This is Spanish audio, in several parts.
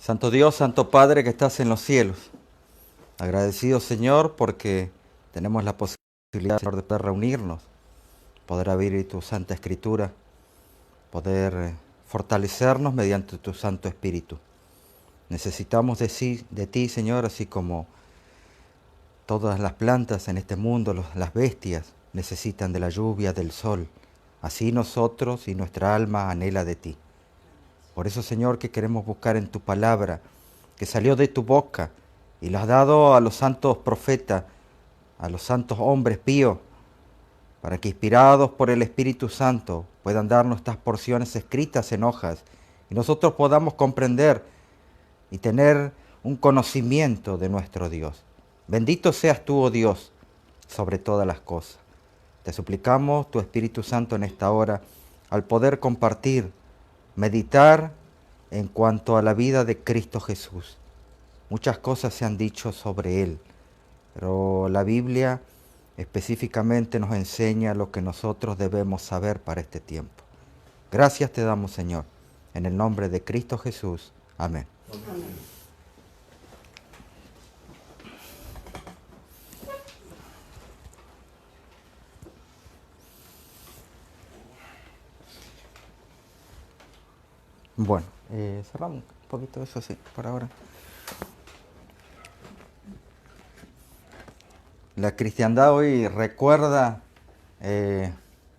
Santo Dios, Santo Padre que estás en los cielos, agradecido Señor porque tenemos la posibilidad, Señor, de poder reunirnos, poder abrir tu Santa Escritura, poder fortalecernos mediante tu Santo Espíritu. Necesitamos de ti, Señor, así como todas las plantas en este mundo, las bestias, necesitan de la lluvia, del sol. Así nosotros y nuestra alma anhela de ti. Por eso, Señor, que queremos buscar en tu palabra, que salió de tu boca y lo has dado a los santos profetas, a los santos hombres píos, para que inspirados por el Espíritu Santo puedan darnos estas porciones escritas en hojas y nosotros podamos comprender y tener un conocimiento de nuestro Dios. Bendito seas tú, oh Dios, sobre todas las cosas. Te suplicamos tu Espíritu Santo en esta hora, al poder compartir, meditar en cuanto a la vida de Cristo Jesús. Muchas cosas se han dicho sobre Él, pero la Biblia específicamente nos enseña lo que nosotros debemos saber para este tiempo. Gracias te damos, Señor, en el nombre de Cristo Jesús. Amén. Amén. Bueno, cerramos un poquito eso, sí, por ahora. La cristiandad hoy recuerda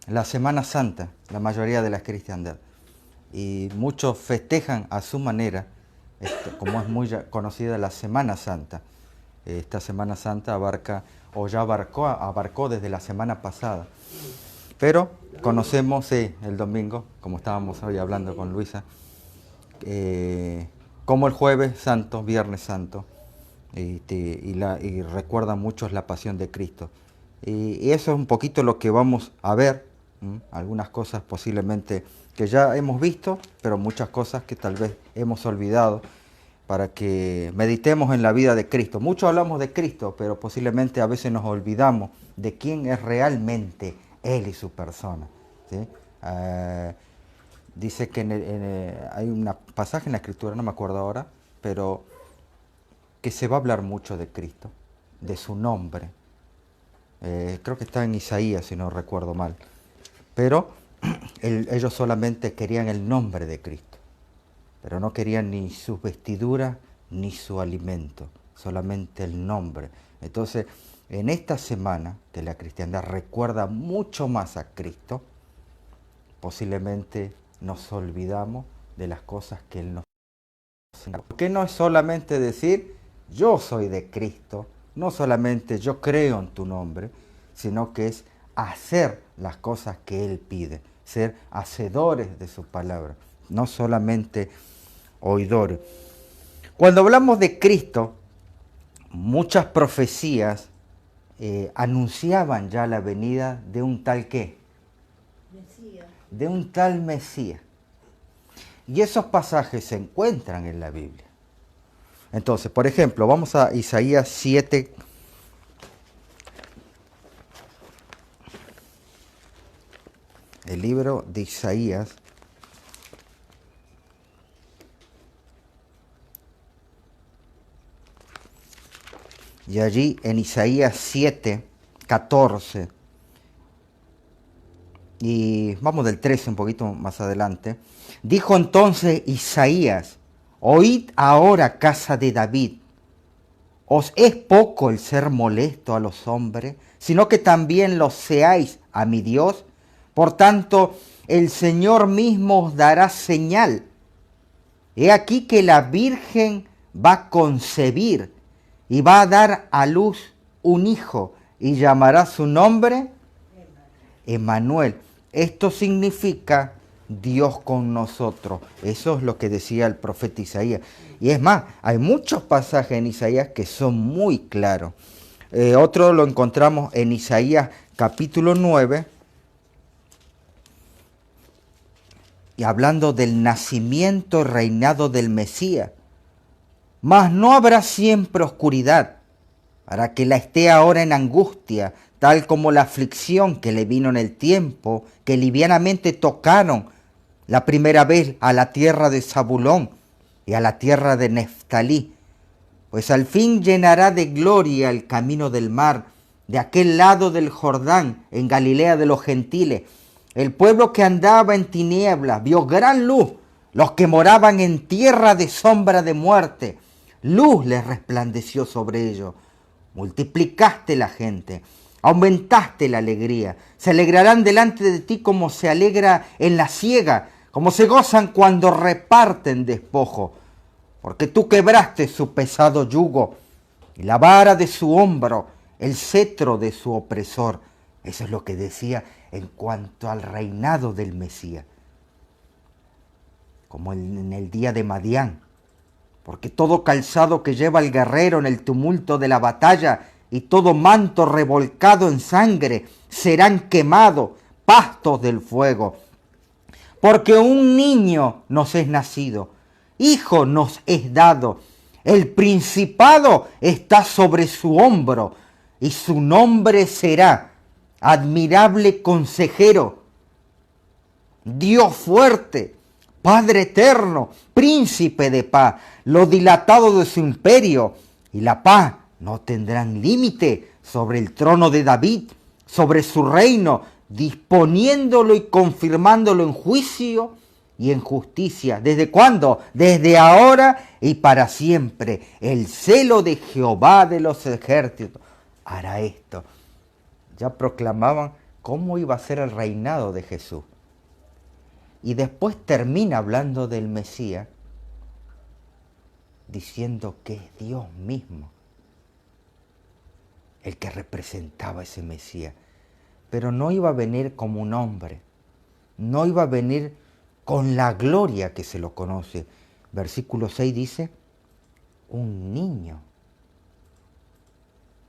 la Semana Santa, la mayoría de la cristiandad. Y muchos festejan a su manera, como es muy conocida la Semana Santa. Esta Semana Santa abarcó desde la semana pasada. Pero conocemos el domingo, como estábamos hoy hablando con Luisa, como el Jueves Santo, Viernes Santo, y recuerdan muchos la pasión de Cristo. Y eso es un poquito lo que vamos a ver, algunas cosas posiblemente que ya hemos visto, pero muchas cosas que tal vez hemos olvidado, para que meditemos en la vida de Cristo. Mucho hablamos de Cristo, pero posiblemente a veces nos olvidamos de quién es realmente Él y su persona, ¿sí? Dice que hay un pasaje en la Escritura, no me acuerdo ahora, pero que se va a hablar mucho de Cristo, de su nombre. Creo que está en Isaías, si no recuerdo mal. Pero ellos solamente querían el nombre de Cristo, pero no querían ni sus vestiduras ni su alimento, solamente el nombre. Entonces, en esta semana de la cristiandad recuerda mucho más a Cristo. Posiblemente nos olvidamos de las cosas que Él nos enseñó. Porque no es solamente decir, yo soy de Cristo, no solamente yo creo en tu nombre, sino que es hacer las cosas que Él pide, ser hacedores de su palabra, no solamente oidores. Cuando hablamos de Cristo, muchas profecías anunciaban ya la venida de un tal ¿qué? Mesías. De un tal Mesías. Y esos pasajes se encuentran en la Biblia. Entonces, por ejemplo, vamos a Isaías 7. El libro de Isaías. Y allí en Isaías 7, 14, y vamos del 13 un poquito más adelante, dijo entonces Isaías, oíd ahora, casa de David, ¿os es poco el ser molesto a los hombres, sino que también lo seáis a mi Dios? Por tanto, el Señor mismo os dará señal. He aquí que la Virgen va a concebir y va a dar a luz un hijo y llamará su nombre Emmanuel. Esto significa Dios con nosotros. Eso es lo que decía el profeta Isaías. Y es más, hay muchos pasajes en Isaías que son muy claros. Otro lo encontramos en Isaías capítulo 9, y hablando del nacimiento y reinado del Mesías. Mas no habrá siempre oscuridad, para que la esté ahora en angustia, tal como la aflicción que le vino en el tiempo, que livianamente tocaron la primera vez a la tierra de Zabulón, y a la tierra de Neftalí, pues al fin llenará de gloria el camino del mar, de aquel lado del Jordán, en Galilea de los gentiles. El pueblo que andaba en tinieblas vio gran luz, los que moraban en tierra de sombra de muerte. Luz les resplandeció sobre ellos. Multiplicaste la gente, aumentaste la alegría. Se alegrarán delante de ti como se alegra en la siega, como se gozan cuando reparten despojo. Porque tú quebraste su pesado yugo y la vara de su hombro, el cetro de su opresor. Eso es lo que decía en cuanto al reinado del Mesías. Como en el día de Madián. Porque todo calzado que lleva el guerrero en el tumulto de la batalla y todo manto revolcado en sangre serán quemados, pastos del fuego. Porque un niño nos es nacido, hijo nos es dado, el principado está sobre su hombro y su nombre será admirable consejero, Dios fuerte, Padre eterno, príncipe de paz. Lo dilatado de su imperio y la paz no tendrán límite sobre el trono de David, sobre su reino, disponiéndolo y confirmándolo en juicio y en justicia. ¿Desde cuándo? Desde ahora y para siempre. El celo de Jehová de los ejércitos hará esto. Ya proclamaban cómo iba a ser el reinado de Jesús. Y después termina hablando del Mesías, diciendo que es Dios mismo el que representaba ese Mesías. Pero no iba a venir como un hombre, no iba a venir con la gloria que se lo conoce. Versículo 6 dice, un niño.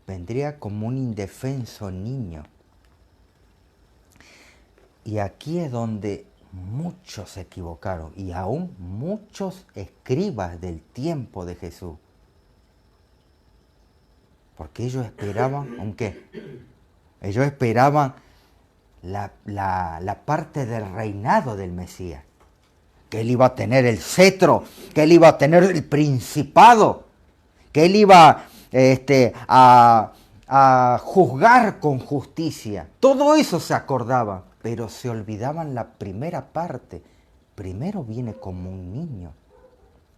Vendría como un indefenso niño. Y aquí es donde muchos se equivocaron, y aún muchos escribas del tiempo de Jesús. Porque ellos esperaban, ¿aunque? Ellos esperaban la parte del reinado del Mesías. Que él iba a tener el cetro, que él iba a tener el principado, que él iba a juzgar con justicia. Todo eso se acordaba, pero se olvidaban la primera parte. Primero viene como un niño.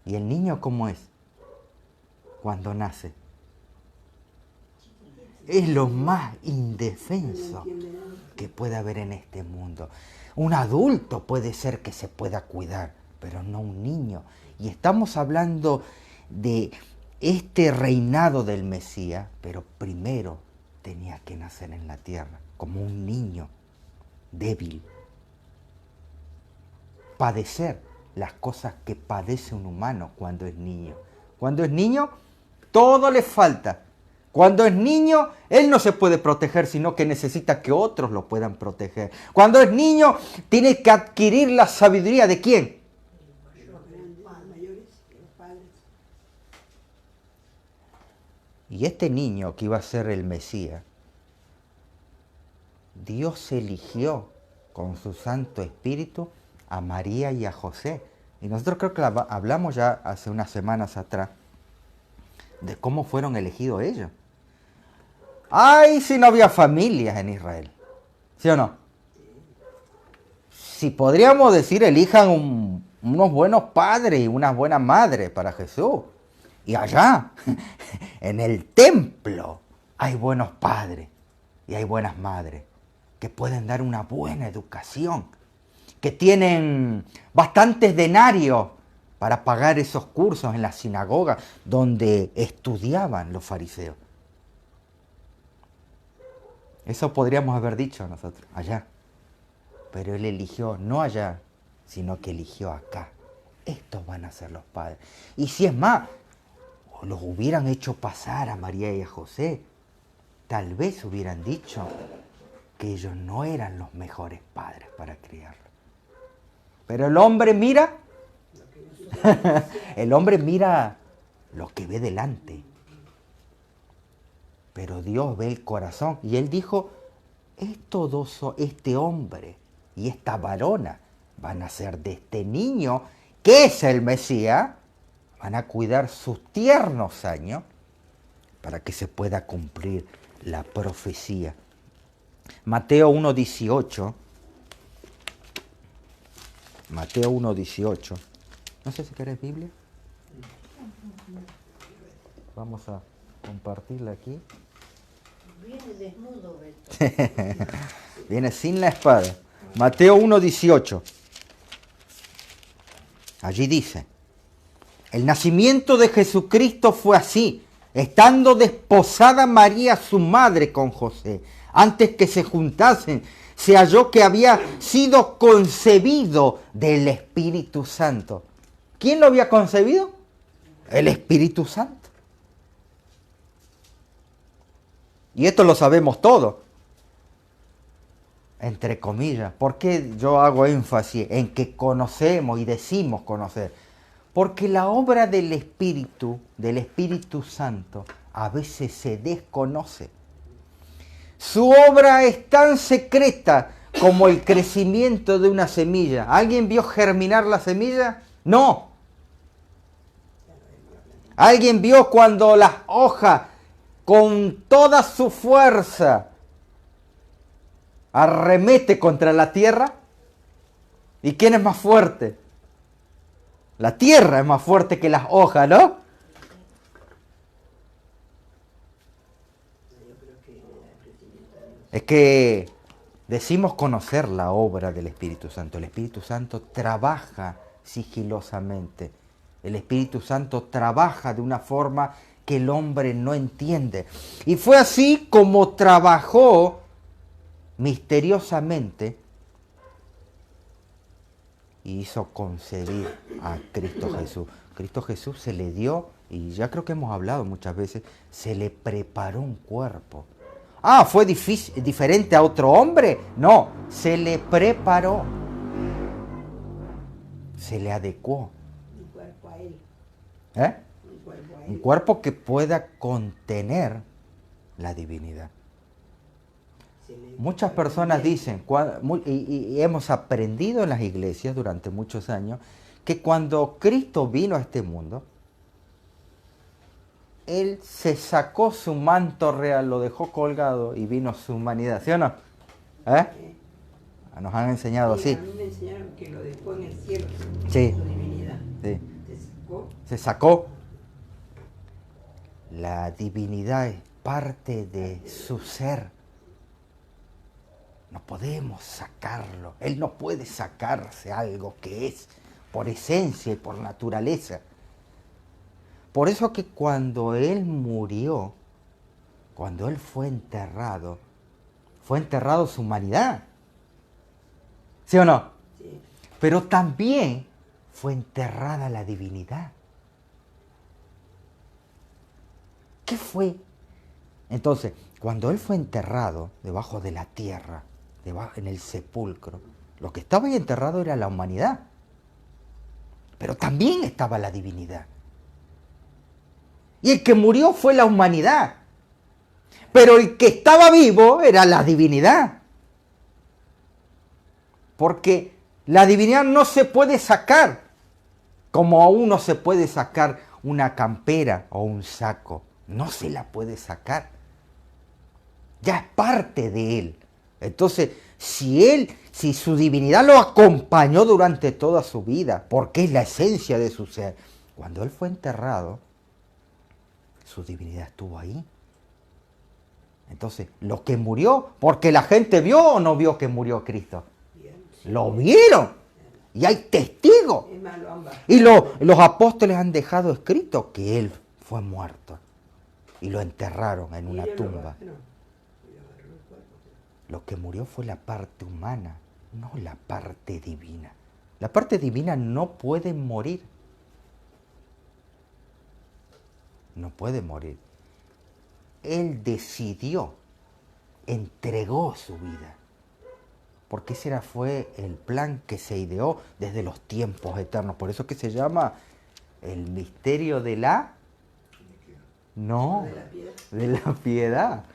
¿Y el niño cómo es? Cuando nace. Es lo más indefenso que puede haber en este mundo. Un adulto puede ser que se pueda cuidar, pero no un niño. Y estamos hablando de este reinado del Mesías, pero primero tenía que nacer en la tierra, como un niño débil. Padecer las cosas que padece un humano cuando es niño. Cuando es niño, todo le falta. Cuando es niño, él no se puede proteger, sino que necesita que otros lo puedan proteger. Cuando es niño, tiene que adquirir la sabiduría ¿de quién? Y este niño que iba a ser el Mesías, Dios eligió con su Santo Espíritu a María y a José. Y nosotros creo que hablamos ya hace unas semanas atrás de cómo fueron elegidos ellos. ¡Ay, si no había familias en Israel! ¿Sí o no? Si podríamos decir, elijan unos buenos padres y unas buenas madres para Jesús. Y allá, en el templo, hay buenos padres y hay buenas madres que pueden dar una buena educación, que tienen bastantes denarios para pagar esos cursos en la sinagoga donde estudiaban los fariseos. Eso podríamos haber dicho nosotros, allá. Pero él eligió no allá, sino que eligió acá. Estos van a ser los padres. Y si es más, o los hubieran hecho pasar a María y a José, tal vez hubieran dicho que ellos no eran los mejores padres para criarlo. Pero el hombre mira, el hombre mira lo que ve delante. Pero Dios ve el corazón. Y él dijo, este hombre y esta varona van a ser de este niño, que es el Mesías, van a cuidar sus tiernos años para que se pueda cumplir la profecía. Mateo 1:18. Mateo 1:18. No sé si querés Biblia. Vamos a compartirla aquí. Viene desnudo, Beto. Viene sin la espada. Mateo 1:18. Allí dice: el nacimiento de Jesucristo fue así, estando desposada María su madre con José. Antes que se juntasen, se halló que había sido concebido del Espíritu Santo. ¿Quién lo había concebido? El Espíritu Santo. Y esto lo sabemos todos, entre comillas. ¿Por qué yo hago énfasis en que conocemos y decimos conocer? Porque la obra del Espíritu Santo, a veces se desconoce. Su obra es tan secreta como el crecimiento de una semilla. ¿Alguien vio germinar la semilla? No. ¿Alguien vio cuando las hojas con toda su fuerza arremete contra la tierra? ¿Y quién es más fuerte? La tierra es más fuerte que las hojas, ¿no? Es que decimos conocer la obra del Espíritu Santo. El Espíritu Santo trabaja sigilosamente. El Espíritu Santo trabaja de una forma que el hombre no entiende. Y fue así como trabajó misteriosamente y hizo concebir a Cristo Jesús. Cristo Jesús se le dio, y ya creo que hemos hablado muchas veces, se le preparó un cuerpo. Ah, ¿fue diferente a otro hombre? No, se le preparó. Se le adecuó. Un cuerpo a él. ¿Eh? Un cuerpo a él. Un cuerpo que pueda contener la divinidad. Muchas personas dicen, y hemos aprendido en las iglesias durante muchos años, que cuando Cristo vino a este mundo, Él se sacó su manto real, lo dejó colgado y vino su humanidad, ¿sí o no? Nos han enseñado Sí, así. a mí me enseñaron que lo dejó en el cielo, Sí. su divinidad. Sí. Se sacó. Se sacó. La divinidad es parte de su ser. No podemos sacarlo. Él no puede sacarse algo que es por esencia y por naturaleza. Por eso que cuando Él murió, cuando Él fue enterrado su humanidad. ¿Sí o no? Sí. Pero también fue enterrada la divinidad. ¿Qué fue? Entonces, cuando Él fue enterrado debajo de la tierra, en el sepulcro, lo que estaba ahí enterrado era la humanidad. Pero también estaba la divinidad. Y el que murió fue la humanidad. Pero el que estaba vivo era la divinidad. Porque la divinidad no se puede sacar, como aún no se puede sacar una campera o un saco. No se la puede sacar. Ya es parte de Él. Entonces, si su divinidad lo acompañó durante toda su vida, porque es la esencia de su ser, cuando Él fue enterrado, su divinidad estuvo ahí. Entonces, lo que murió, porque la gente vio o no vio que murió Cristo. Lo vieron. Y hay testigos. Y los apóstoles han dejado escrito que Él fue muerto. Y lo enterraron en una tumba. Lo que murió fue la parte humana, no la parte divina. La parte divina no puede morir. No puede morir. Él decidió, entregó su vida. Porque ese fue el plan que se ideó desde los tiempos eternos. Por eso que se llama el misterio de la... No, de la piedad.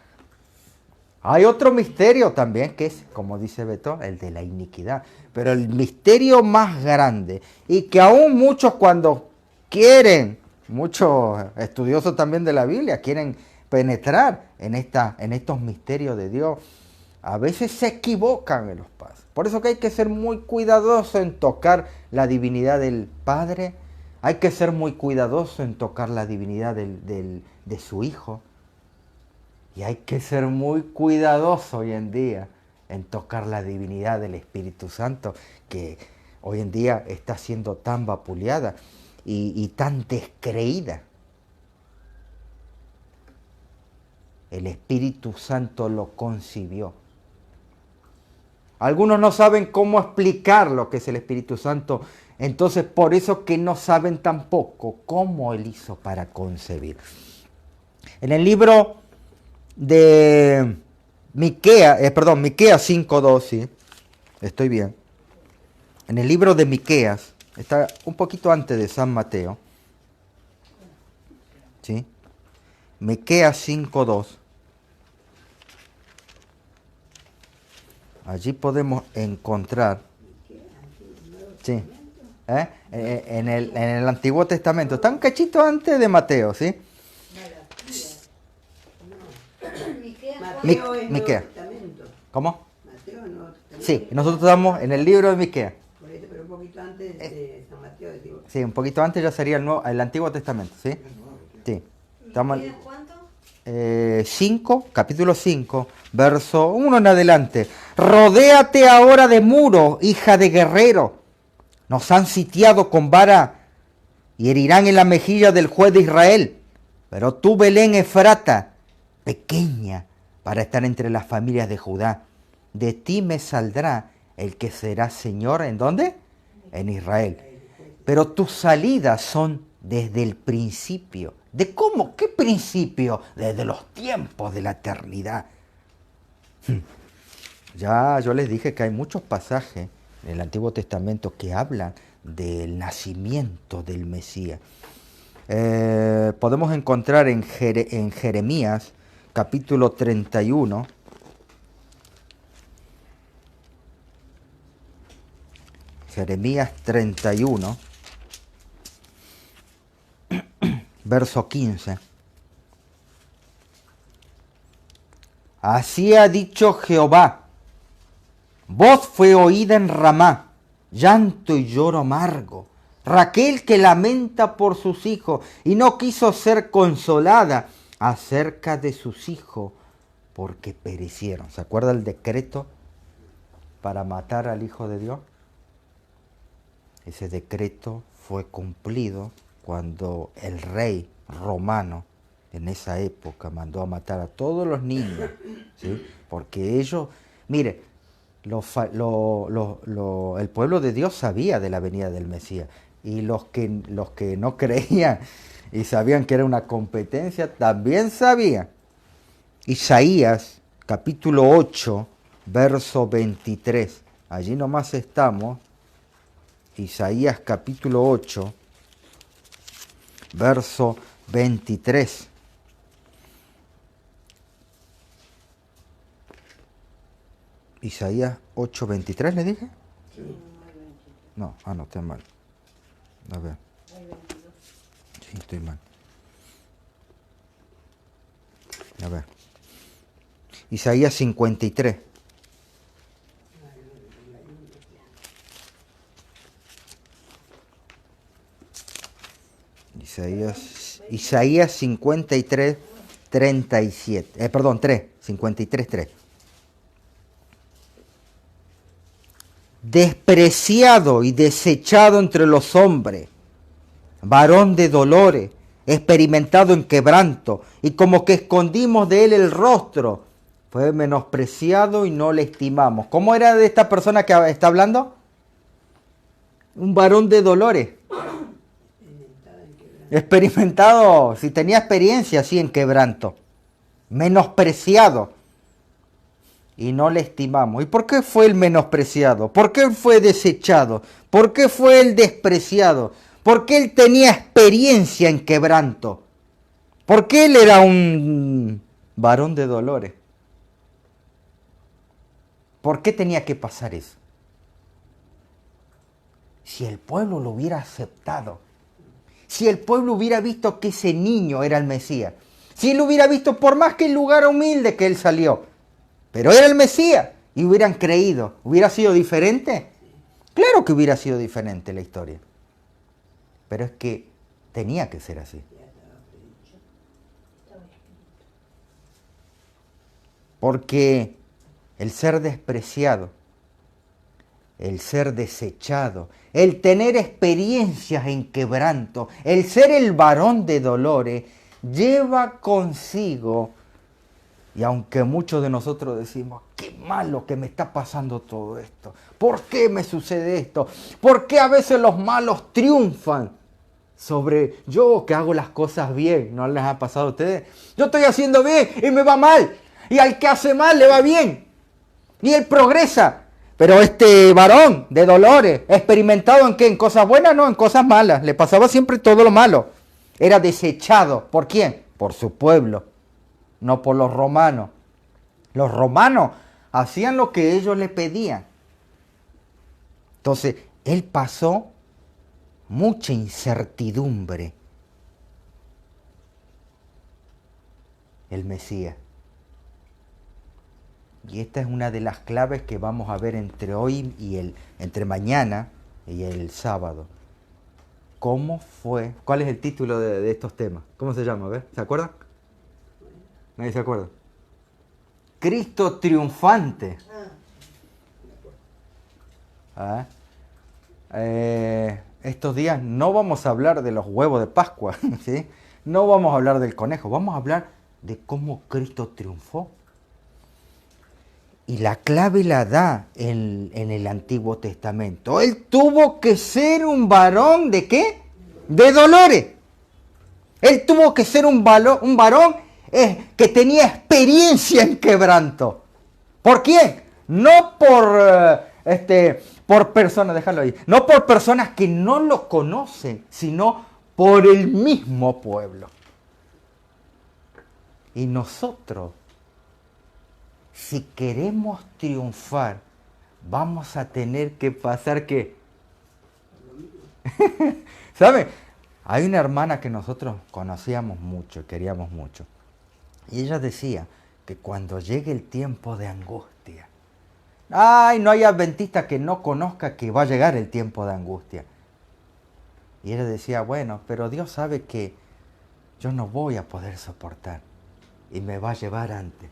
Hay otro misterio también que es, como dice Beto, el de la iniquidad. Pero el misterio más grande y que aún muchos cuando quieren, muchos estudiosos también de la Biblia, quieren penetrar en estos misterios de Dios. A veces se equivocan en los pasos. Por eso que hay que ser muy cuidadoso en tocar la divinidad del Padre. Hay que ser muy cuidadoso en tocar la divinidad de su Hijo. Y hay que ser muy cuidadoso hoy en día en tocar la divinidad del Espíritu Santo, que hoy en día está siendo tan vapuleada y tan descreída. El Espíritu Santo lo concibió. Algunos no saben cómo explicar lo que es el Espíritu Santo, entonces por eso que no saben tampoco cómo Él hizo para concebir. En el libro de Miqueas 5:2, sí, estoy bien. En el libro de Miqueas, está un poquito antes de San Mateo, ¿sí? Miqueas 5:2. Allí podemos encontrar, sí, en el Antiguo Testamento, está un cachito antes de Mateo, ¿sí? Mateo es Nuevo Miqueas. Testamento. ¿Cómo? Mateo es Nuevo Testamento. Sí, nosotros estamos en el libro de Miqueas. Por eso, pero un poquito antes de San Mateo, digo. Sí, un poquito antes ya sería el Antiguo Testamento, ¿sí? Sí. Estamos ¿Miqueas cuánto? 5, capítulo 5, verso 1 en adelante. Rodéate ahora de muro, hija de guerrero. Nos han sitiado con vara y herirán en la mejilla del juez de Israel. Pero tú, Belén Efrata, pequeña para estar entre las familias de Judá, de ti me saldrá el que será Señor. ¿En dónde? En Israel. Pero tus salidas son desde el principio. ¿De cómo? ¿Qué principio? Desde los tiempos de la eternidad. Ya yo les dije que hay muchos pasajes en el Antiguo Testamento que hablan del nacimiento del Mesías. Podemos encontrar en Jeremías capítulo 31. Jeremías 31, verso 15. Así ha dicho Jehová: voz fue oída en Ramá, llanto y lloro amargo. Raquel que lamenta por sus hijos y no quiso ser consolada acerca de sus hijos porque perecieron. ¿Se acuerda el decreto para matar al Hijo de Dios? Ese decreto fue cumplido cuando el rey romano en esa época mandó a matar a todos los niños, ¿sí? Porque ellos, mire, el pueblo de Dios sabía de la venida del Mesías, y los que no creían y sabían que era una competencia también sabían. Isaías capítulo 8, verso 23, allí nomás estamos. Isaías capítulo 8, verso 23. Isaías 8, 23, ¿le dije? Sí. No, estoy mal. A ver. Sí, estoy mal. A ver. Isaías 53. Isaías 53, 37. 53, 3. Despreciado y desechado entre los hombres, varón de dolores, experimentado en quebranto, y como que escondimos de él el rostro, fue menospreciado y no le estimamos. ¿Cómo era de esta persona que está hablando? Un varón de dolores. Experimentado, si tenía experiencia así en quebranto, menospreciado y no le estimamos. ¿Y por qué fue el menospreciado? ¿Por qué fue desechado? ¿Por qué fue el despreciado? Porque él tenía experiencia en quebranto. Porque él era un varón de dolores. ¿Por qué tenía que pasar eso? Si el pueblo lo hubiera aceptado, si el pueblo hubiera visto que ese niño era el Mesías. Si él hubiera visto, por más que el lugar humilde que él salió, pero era el Mesías y hubieran creído, ¿hubiera sido diferente? Claro que hubiera sido diferente la historia. Pero es que tenía que ser así. Porque el ser despreciado, el ser desechado, el tener experiencias en quebranto, el ser el varón de dolores, lleva consigo, y aunque muchos de nosotros decimos, qué malo que me está pasando todo esto, ¿por qué me sucede esto? ¿Por qué a veces los malos triunfan sobre yo que hago las cosas bien? ¿No les ha pasado a ustedes? Yo estoy haciendo bien y me va mal, y al que hace mal le va bien, y él progresa. Pero este varón de dolores, experimentado en qué, en cosas buenas, no, en cosas malas, le pasaba siempre todo lo malo. Era desechado. ¿Por quién? Por su pueblo, no por los romanos. Los romanos hacían lo que ellos le pedían. Entonces, él pasó mucha incertidumbre. El Mesías. Y esta es una de las claves que vamos a ver entre hoy y entre mañana y el sábado. ¿Cómo fue? ¿Cuál es el título de estos temas? ¿Cómo se llama? A ver, ¿se acuerdan? ¿Nadie se acuerda? Cristo triunfante. Estos días no vamos a hablar de los huevos de Pascua, ¿sí? No vamos a hablar del conejo, vamos a hablar de cómo Cristo triunfó. Y la clave la da en el Antiguo Testamento. Él tuvo que ser un varón ¿de qué? De dolores. Él tuvo que ser un varón que tenía experiencia en quebranto. ¿Por quién? No por personas, déjalo ahí, no por personas que no lo conocen, sino por el mismo pueblo. Y nosotros, si queremos triunfar, vamos a tener que pasar ¿qué? ¿Sabe? Hay una hermana que nosotros conocíamos mucho, queríamos mucho. Y ella decía que cuando llegue el tiempo de angustia, ay, no hay adventista que no conozca que va a llegar el tiempo de angustia. Y ella decía, bueno, pero Dios sabe que yo no voy a poder soportar y me va a llevar antes.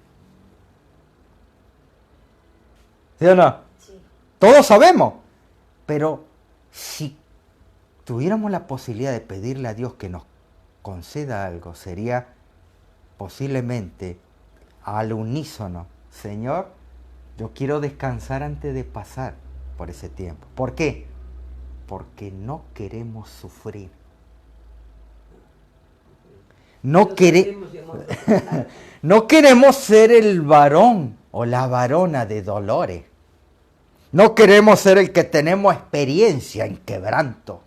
¿Sí o no? Sí. Todos sabemos. Pero si tuviéramos la posibilidad de pedirle a Dios que nos conceda algo, sería posiblemente al unísono, Señor, yo quiero descansar antes de pasar por ese tiempo. ¿Por qué? Porque no queremos sufrir. No queremos ser el varón o la varona de dolores. No queremos ser el que tenemos experiencia en quebranto.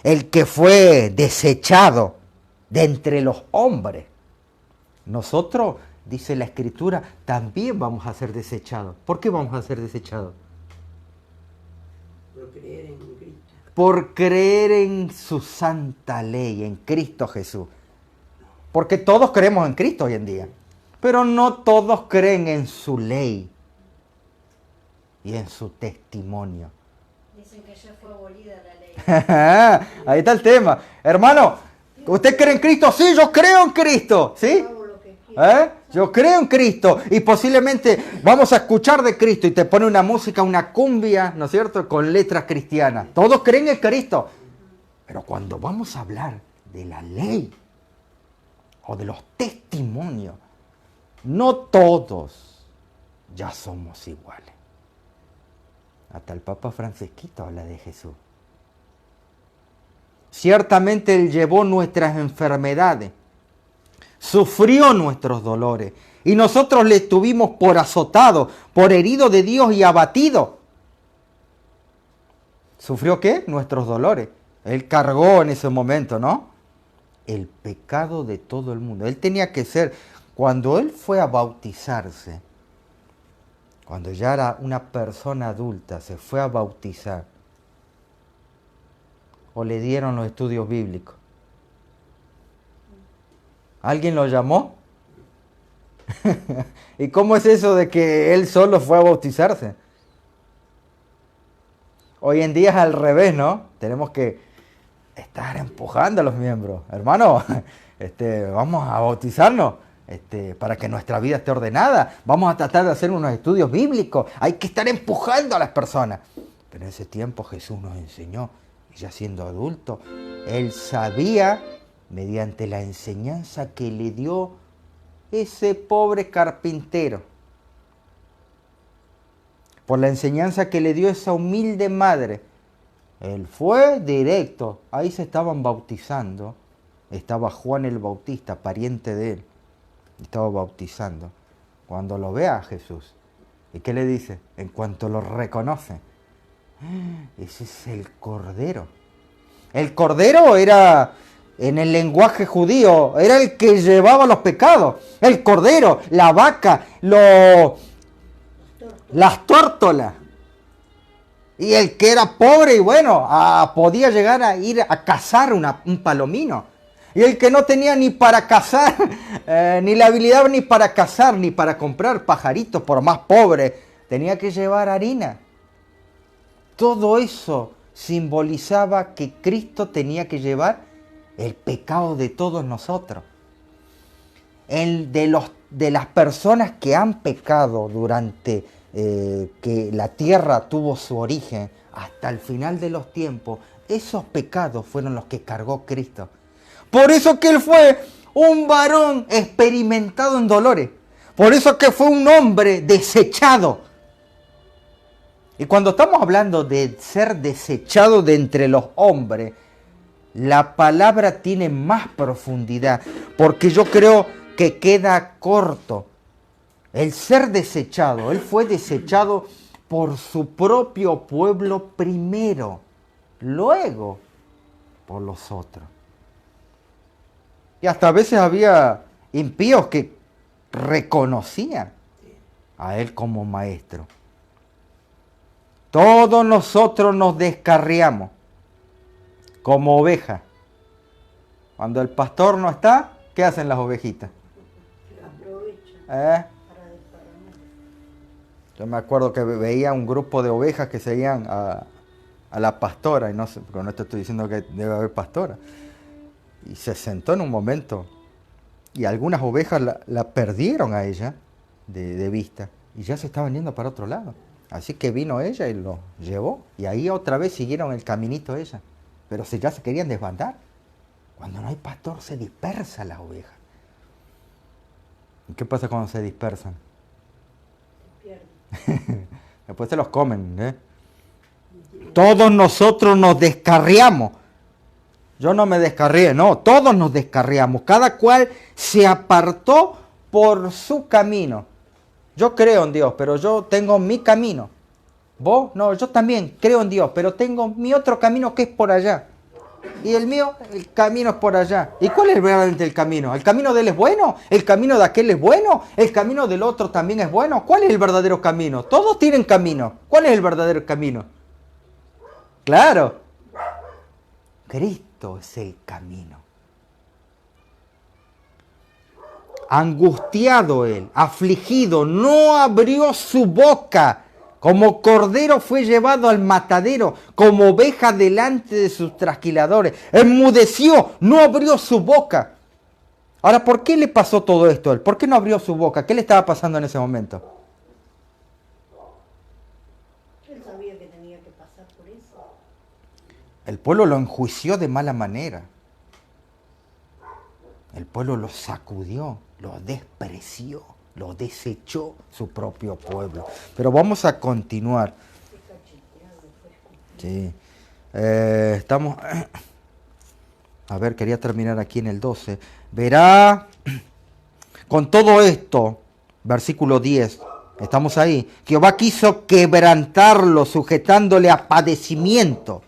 El que fue desechado de entre los hombres. Nosotros, dice la Escritura, también vamos a ser desechados. ¿Por qué vamos a ser desechados? Por creer en Cristo. Por creer en su santa ley, en Cristo Jesús. Porque todos creemos en Cristo hoy en día. Pero no todos creen en su ley y en su testimonio. Dicen que ya fue abolida la ley. Ahí está el tema. Hermano, ¿usted cree en Cristo? Sí, yo creo en Cristo. ¿Sí? Yo creo en Cristo. Y posiblemente vamos a escuchar de Cristo y te pone una música, una cumbia, ¿no es cierto?, con letras cristianas. Todos creen en Cristo. Pero cuando vamos a hablar de la ley o de los testimonios, no todos ya somos iguales. Hasta el Papa Francisquito habla de Jesús. Ciertamente Él llevó nuestras enfermedades, sufrió nuestros dolores, y nosotros le tuvimos por azotado, por herido de Dios y abatido. ¿Sufrió qué? Nuestros dolores. Él cargó en ese momento, ¿no? El pecado de todo el mundo. Él tenía que ser, cuando Él fue a bautizarse, cuando ya era una persona adulta, se fue a bautizar. o le dieron los estudios bíblicos? ¿Alguien lo llamó? ¿Y cómo es eso de que él solo fue a bautizarse? Hoy en día es al revés, ¿no? Tenemos que estar empujando a los miembros. Hermano, vamos a bautizarnos para que nuestra vida esté ordenada. Vamos a tratar de hacer unos estudios bíblicos. Hay que estar empujando a las personas. Pero en ese tiempo Jesús nos enseñó, y ya siendo adulto, Él sabía, mediante la enseñanza que le dio ese pobre carpintero, por la enseñanza que le dio esa humilde madre, Él fue directo. Ahí se estaban bautizando. Estaba Juan el Bautista, pariente de Él. Estaba bautizando. Cuando lo ve a Jesús, ¿y qué le dice? En cuanto lo reconoce, ese es el Cordero. El Cordero era, en el lenguaje judío, era el que llevaba los pecados. El Cordero, la vaca, las tórtolas. Y el que era pobre y bueno, podía llegar a ir a cazar un palomino. Y el que no tenía ni para cazar, ni la habilidad ni para cazar, ni para comprar pajaritos, por más pobre, tenía que llevar harina. Todo eso simbolizaba que Cristo tenía que llevar el pecado de todos nosotros. De las personas que han pecado durante que la tierra tuvo su origen hasta el final de los tiempos, esos pecados fueron los que cargó Cristo. Por eso que Él fue un varón experimentado en dolores. Por eso que fue un hombre desechado. Y cuando estamos hablando de ser desechado de entre los hombres, la palabra tiene más profundidad, porque yo creo que queda corto. El ser desechado, Él fue desechado por su propio pueblo primero, luego por los otros. Y hasta a veces había impíos que reconocían a Él como maestro. Todos nosotros nos descarriamos como ovejas. Cuando el pastor no está, ¿qué hacen las ovejitas? Aprovechan para desparramar. Yo me acuerdo que veía un grupo de ovejas que seguían a la pastora, y no sé, con esto estoy diciendo que debe haber pastora. Y se sentó en un momento, y algunas ovejas la perdieron a ella de vista, y ya se estaban yendo para otro lado. Así que vino ella y lo llevó, y ahí otra vez siguieron el caminito ella. Pero si ya se querían desbandar, cuando no hay pastor se dispersan las ovejas. ¿Y qué pasa cuando se dispersan? Se pierden. Después se los comen, ¿eh? Todos nosotros nos descarriamos. Yo no me descarrié, no, todos nos descarriamos. Cada cual se apartó por su camino. Yo creo en Dios, pero yo tengo mi camino. ¿Vos? No, yo también creo en Dios, pero tengo mi otro camino que es por allá. Y el mío, el camino es por allá. ¿Y cuál es realmente el camino? ¿El camino de él es bueno? ¿El camino de aquel es bueno? ¿El camino del otro también es bueno? ¿Cuál es el verdadero camino? Todos tienen camino. ¿Cuál es el verdadero camino? Claro. Cristo es el camino. Angustiado él, afligido, no abrió su boca. Como cordero fue llevado al matadero, como oveja delante de sus trasquiladores. Enmudeció, no abrió su boca. Ahora, ¿por qué le pasó todo esto a él? ¿Por qué no abrió su boca? ¿Qué le estaba pasando en ese momento? Él sabía que tenía que pasar por eso. El pueblo lo enjuició de mala manera. El pueblo lo sacudió, lo despreció, lo desechó su propio pueblo. Pero vamos a continuar. Sí. Estamos... A ver, quería terminar aquí en el 12. Verá, con todo esto, versículo 10, estamos ahí. Jehová quiso quebrantarlo, sujetándole a padecimiento.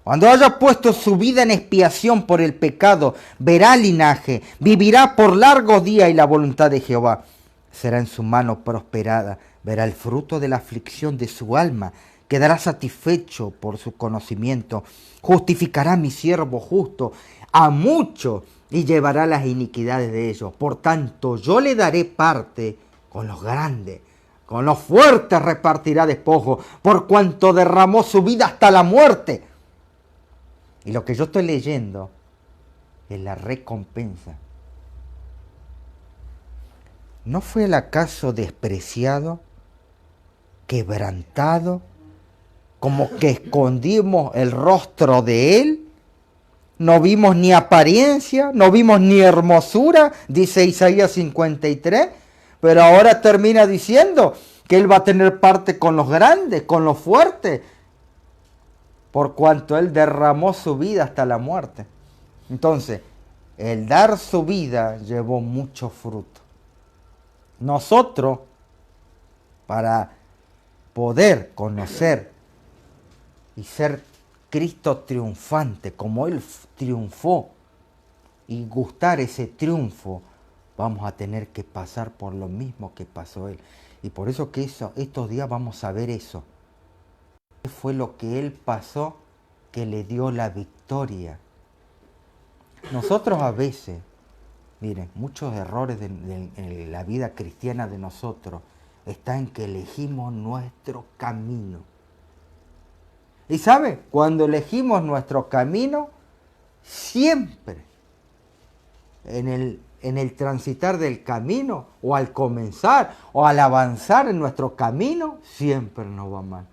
Cuando haya puesto su vida en expiación por el pecado, verá linaje, vivirá por largos días y la voluntad de Jehová será en su mano prosperada. Verá el fruto de la aflicción de su alma, quedará satisfecho por su conocimiento, justificará a mi siervo justo, a muchos, y llevará las iniquidades de ellos. Por tanto, yo le daré parte con los grandes, con los fuertes repartirá despojo, por cuanto derramó su vida hasta la muerte. Y lo que yo estoy leyendo es la recompensa. ¿No fue el acaso despreciado, quebrantado, como que escondimos el rostro de él? No vimos ni apariencia, no vimos ni hermosura, dice Isaías 53, pero ahora termina diciendo que él va a tener parte con los grandes, con los fuertes, por cuanto él derramó su vida hasta la muerte. Entonces, el dar su vida llevó mucho fruto. Nosotros, para poder conocer y ser Cristo triunfante, como Él triunfó, y gustar ese triunfo, vamos a tener que pasar por lo mismo que pasó Él. Y por eso que estos días vamos a ver eso. ¿Qué fue lo que Él pasó que le dio la victoria? Nosotros a veces, miren, muchos errores en la vida cristiana de nosotros está en que elegimos nuestro camino. Y ¿sabe? Cuando elegimos nuestro camino, siempre en el transitar del camino, o al comenzar, o al avanzar en nuestro camino, siempre nos va mal.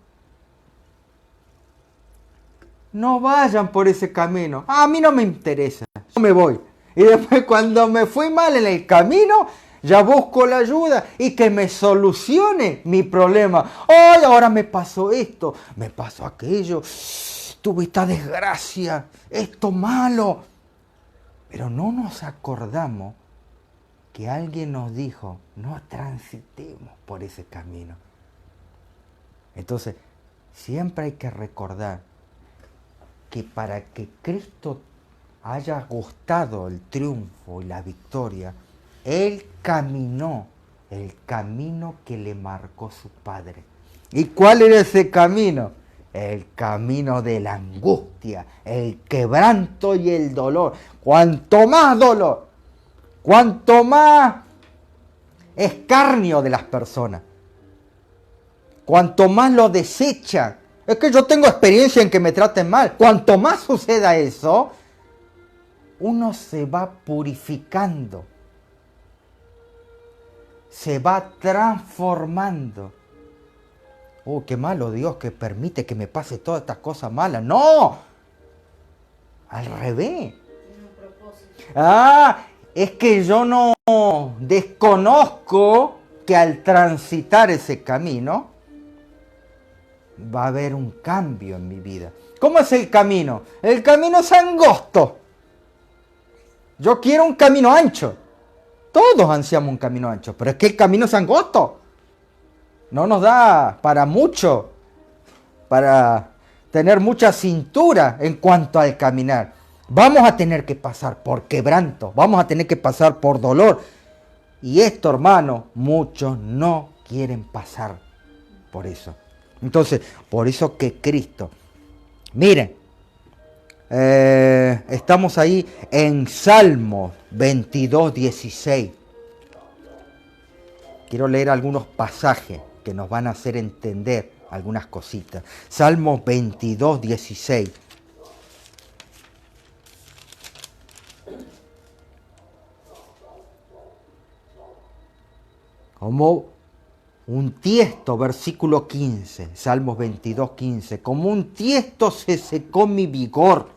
No vayan por ese camino. A mí no me interesa. Yo me voy. Y después cuando me fui mal en el camino, ya busco la ayuda y que me solucione mi problema. ¡Ay, ahora me pasó esto! Me pasó aquello. Tuve esta desgracia. Esto malo. Pero no nos acordamos que alguien nos dijo, no transitemos por ese camino. Entonces, siempre hay que recordar que para que Cristo haya gustado el triunfo y la victoria, Él caminó el camino que le marcó su Padre. ¿Y cuál era ese camino? El camino de la angustia, el quebranto y el dolor. Cuanto más dolor, cuanto más escarnio de las personas, cuanto más lo desechan. Es que yo tengo experiencia en que me traten mal. Cuanto más suceda eso, uno se va purificando, se va transformando. Oh, qué malo Dios que permite que me pase todas estas cosas malas. ¡No! Al revés. Tiene un propósito. Ah, es que yo no desconozco que al transitar ese camino va a haber un cambio en mi vida. ¿Cómo es el camino? El camino es angosto. Yo quiero un camino ancho. Todos ansiamos un camino ancho, pero es que el camino es angosto. No nos da para mucho, para tener mucha cintura en cuanto al caminar. Vamos a tener que pasar por quebranto, vamos a tener que pasar por dolor. Y esto, hermano, muchos no quieren pasar por eso. Entonces, por eso que Cristo, miren, estamos ahí en Salmos 22, 16. Quiero leer algunos pasajes que nos van a hacer entender algunas cositas. Salmos 22, 16. Como un tiesto, versículo 15, Salmos 22, 15. Como un tiesto se secó mi vigor,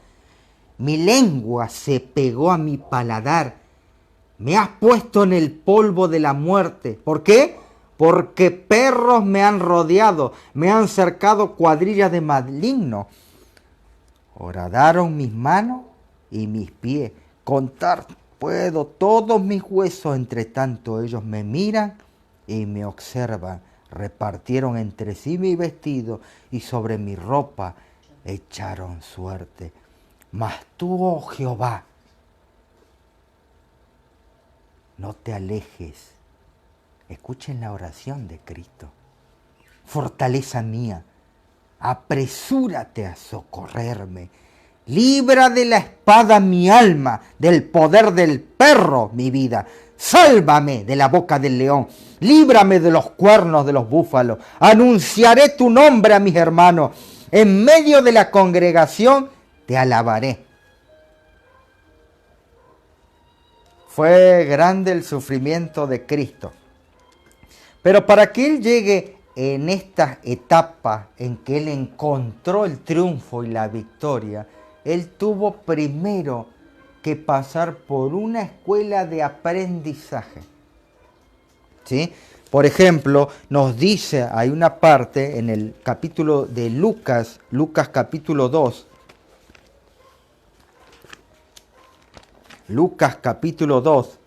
mi lengua se pegó a mi paladar. Me has puesto en el polvo de la muerte. ¿Por qué? Porque perros me han rodeado, me han cercado cuadrillas de malignos. Horadaron mis manos y mis pies. Contar puedo todos mis huesos, entre tanto ellos me miran y me observan. Repartieron entre sí mi vestido y sobre mi ropa echaron suerte. Mas tú, oh Jehová, no te alejes. Escuchen la oración de Cristo. Fortaleza mía, apresúrate a socorrerme. Libra de la espada mi alma, del poder del perro mi vida. Sálvame de la boca del león, líbrame de los cuernos de los búfalos. Anunciaré tu nombre a mis hermanos. En medio de la congregación te alabaré. Fue grande el sufrimiento de Cristo. Pero para que Él llegue en esta etapa en que Él encontró el triunfo y la victoria, Él tuvo primero que pasar por una escuela de aprendizaje. ¿Sí? Por ejemplo, nos dice, hay una parte en el capítulo de Lucas capítulo 2, Lucas capítulo 2,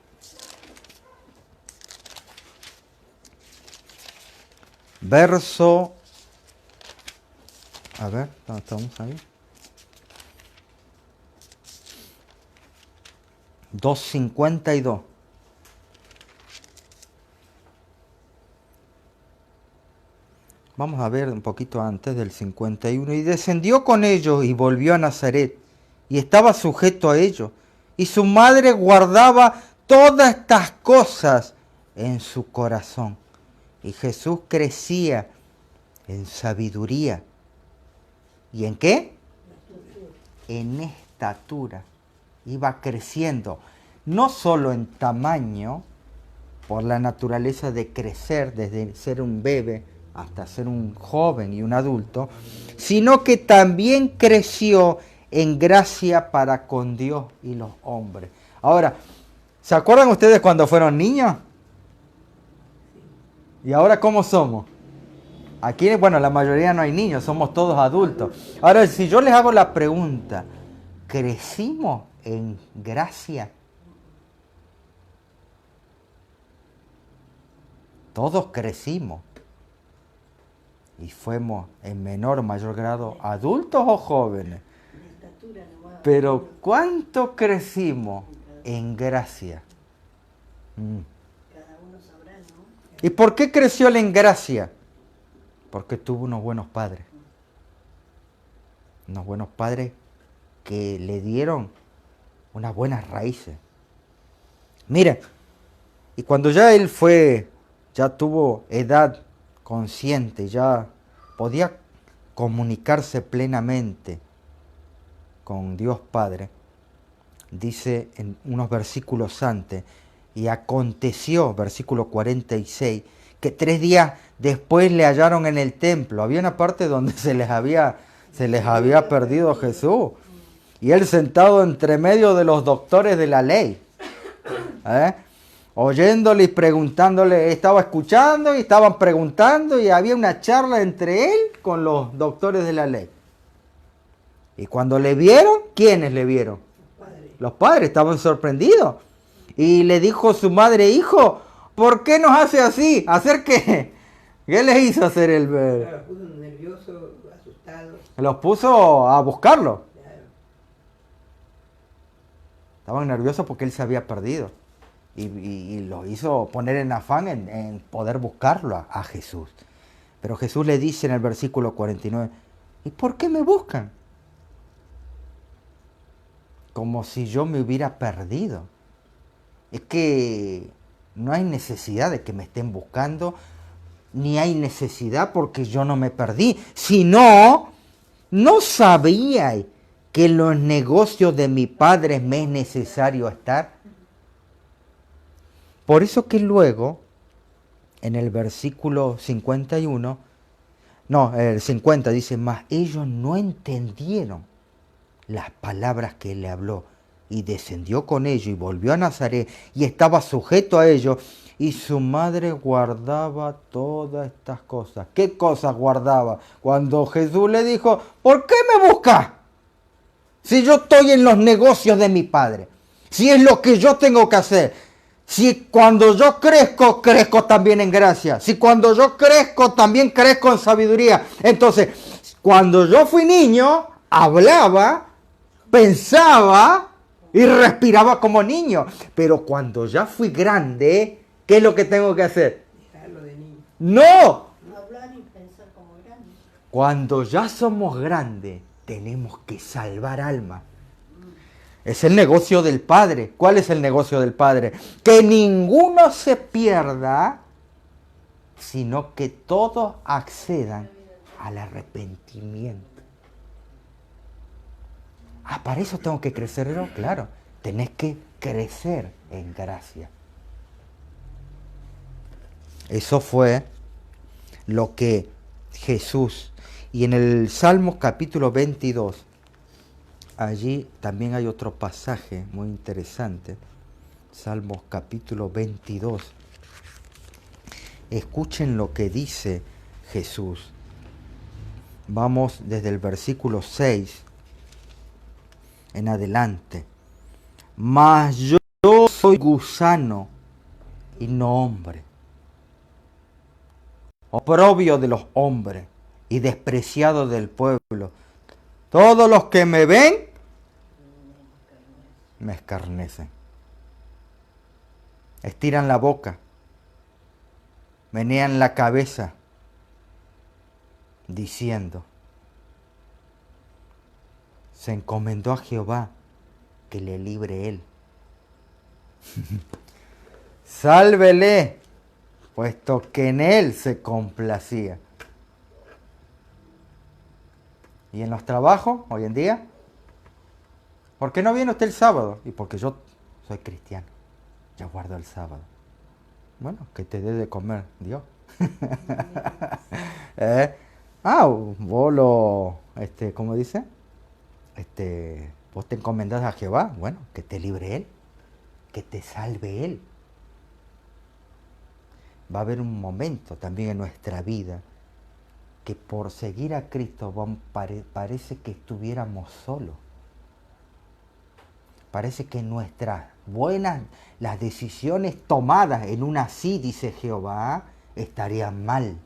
verso, a ver, ¿dónde estamos ahí? 2:52. Vamos a ver un poquito antes del 51. Y descendió con ellos y volvió a Nazaret, y estaba sujeto a ellos. Y su madre guardaba todas estas cosas en su corazón. Y Jesús crecía en sabiduría. ¿Y en qué? En estatura. Iba creciendo, no solo en tamaño, por la naturaleza de crecer desde ser un bebé hasta ser un joven y un adulto, sino que también creció en gracia para con Dios y los hombres. Ahora, ¿se acuerdan ustedes cuando fueron niños? ¿Y ahora cómo somos? Aquí, bueno, la mayoría no hay niños, somos todos adultos. Ahora, si yo les hago la pregunta, ¿crecimos en gracia? Todos crecimos. Y fuimos en menor o mayor grado adultos o jóvenes. Pero ¿cuánto crecimos en gracia? Cada uno sabrá, ¿no? ¿Y por qué creció él en gracia? Porque tuvo unos buenos padres. Unos buenos padres que le dieron unas buenas raíces. Mira, y cuando ya él ya tuvo edad consciente, ya podía comunicarse plenamente con Dios Padre, dice en unos versículos antes, y aconteció, versículo 46, que 3 días después le hallaron en el templo. Había una parte donde se les había perdido Jesús. Y él sentado entre medio de los doctores de la ley, oyéndole y preguntándole, estaba escuchando y estaban preguntando y había una charla entre él con los doctores de la ley. Y cuando le vieron, ¿quiénes le vieron? Los padres estaban sorprendidos. Y le dijo su madre, hijo, ¿por qué nos hace así? ¿Hacer qué? ¿Qué les hizo hacer el bebé? Los puso nerviosos, asustados. Los puso a buscarlo. Claro. Estaban nerviosos porque él se había perdido. Y lo hizo poner en afán en poder buscarlo a Jesús. Pero Jesús le dice en el versículo 49, ¿y por qué me buscan? Como si yo me hubiera perdido. Es que no hay necesidad de que me estén buscando, ni hay necesidad porque yo no me perdí. Si no, ¿no sabía que en los negocios de mi Padre me es necesario estar? Por eso que luego, en el versículo 51, el 50 dice, mas ellos no entendieron las palabras que él le habló. Y descendió con ellos y volvió a Nazaret y estaba sujeto a ellos. Y su madre guardaba todas estas cosas. ¿Qué cosas guardaba? Cuando Jesús le dijo, ¿por qué me buscas? Si yo estoy en los negocios de mi Padre. Si es lo que yo tengo que hacer. Si cuando yo crezco, crezco también en gracia. Si cuando yo crezco, también crezco en sabiduría. Entonces, cuando yo fui niño, hablaba, pensaba y respiraba como niño. Pero cuando ya fui grande, ¿qué es lo que tengo que hacer? Dejarlo de niño. ¡No! No hablar y pensar como grande. Cuando ya somos grandes, tenemos que salvar almas. Es el negocio del Padre. ¿Cuál es el negocio del Padre? Que ninguno se pierda, sino que todos accedan al arrepentimiento. Ah, para eso tengo que crecer yo, claro. Tenés que crecer en gracia. Eso fue lo que Jesús, y en el Salmo capítulo 22, allí también hay otro pasaje muy interesante. Salmos capítulo 22. Escuchen lo que dice Jesús. Vamos desde el versículo 6 en adelante. Mas yo soy gusano y no hombre, oprobio de los hombres y despreciado del pueblo. Todos los que me ven me escarnecen. Estiran la boca, menean la cabeza, diciendo: se encomendó a Jehová, que le libre él. Sálvele, puesto que en él se complacía. ¿Y en los trabajos hoy en día? ¿Por qué no viene usted el sábado? Y porque yo soy cristiano, yo guardo el sábado. Bueno, que te dé de comer Dios. Vos lo, ¿cómo dice? Vos te encomendás a Jehová, bueno, que te libre él, que te salve él. Va a haber un momento también en nuestra vida que por seguir a Cristo parece que estuviéramos solos. Parece que nuestras buenas, las decisiones tomadas en una sí, dice Jehová, estarían mal.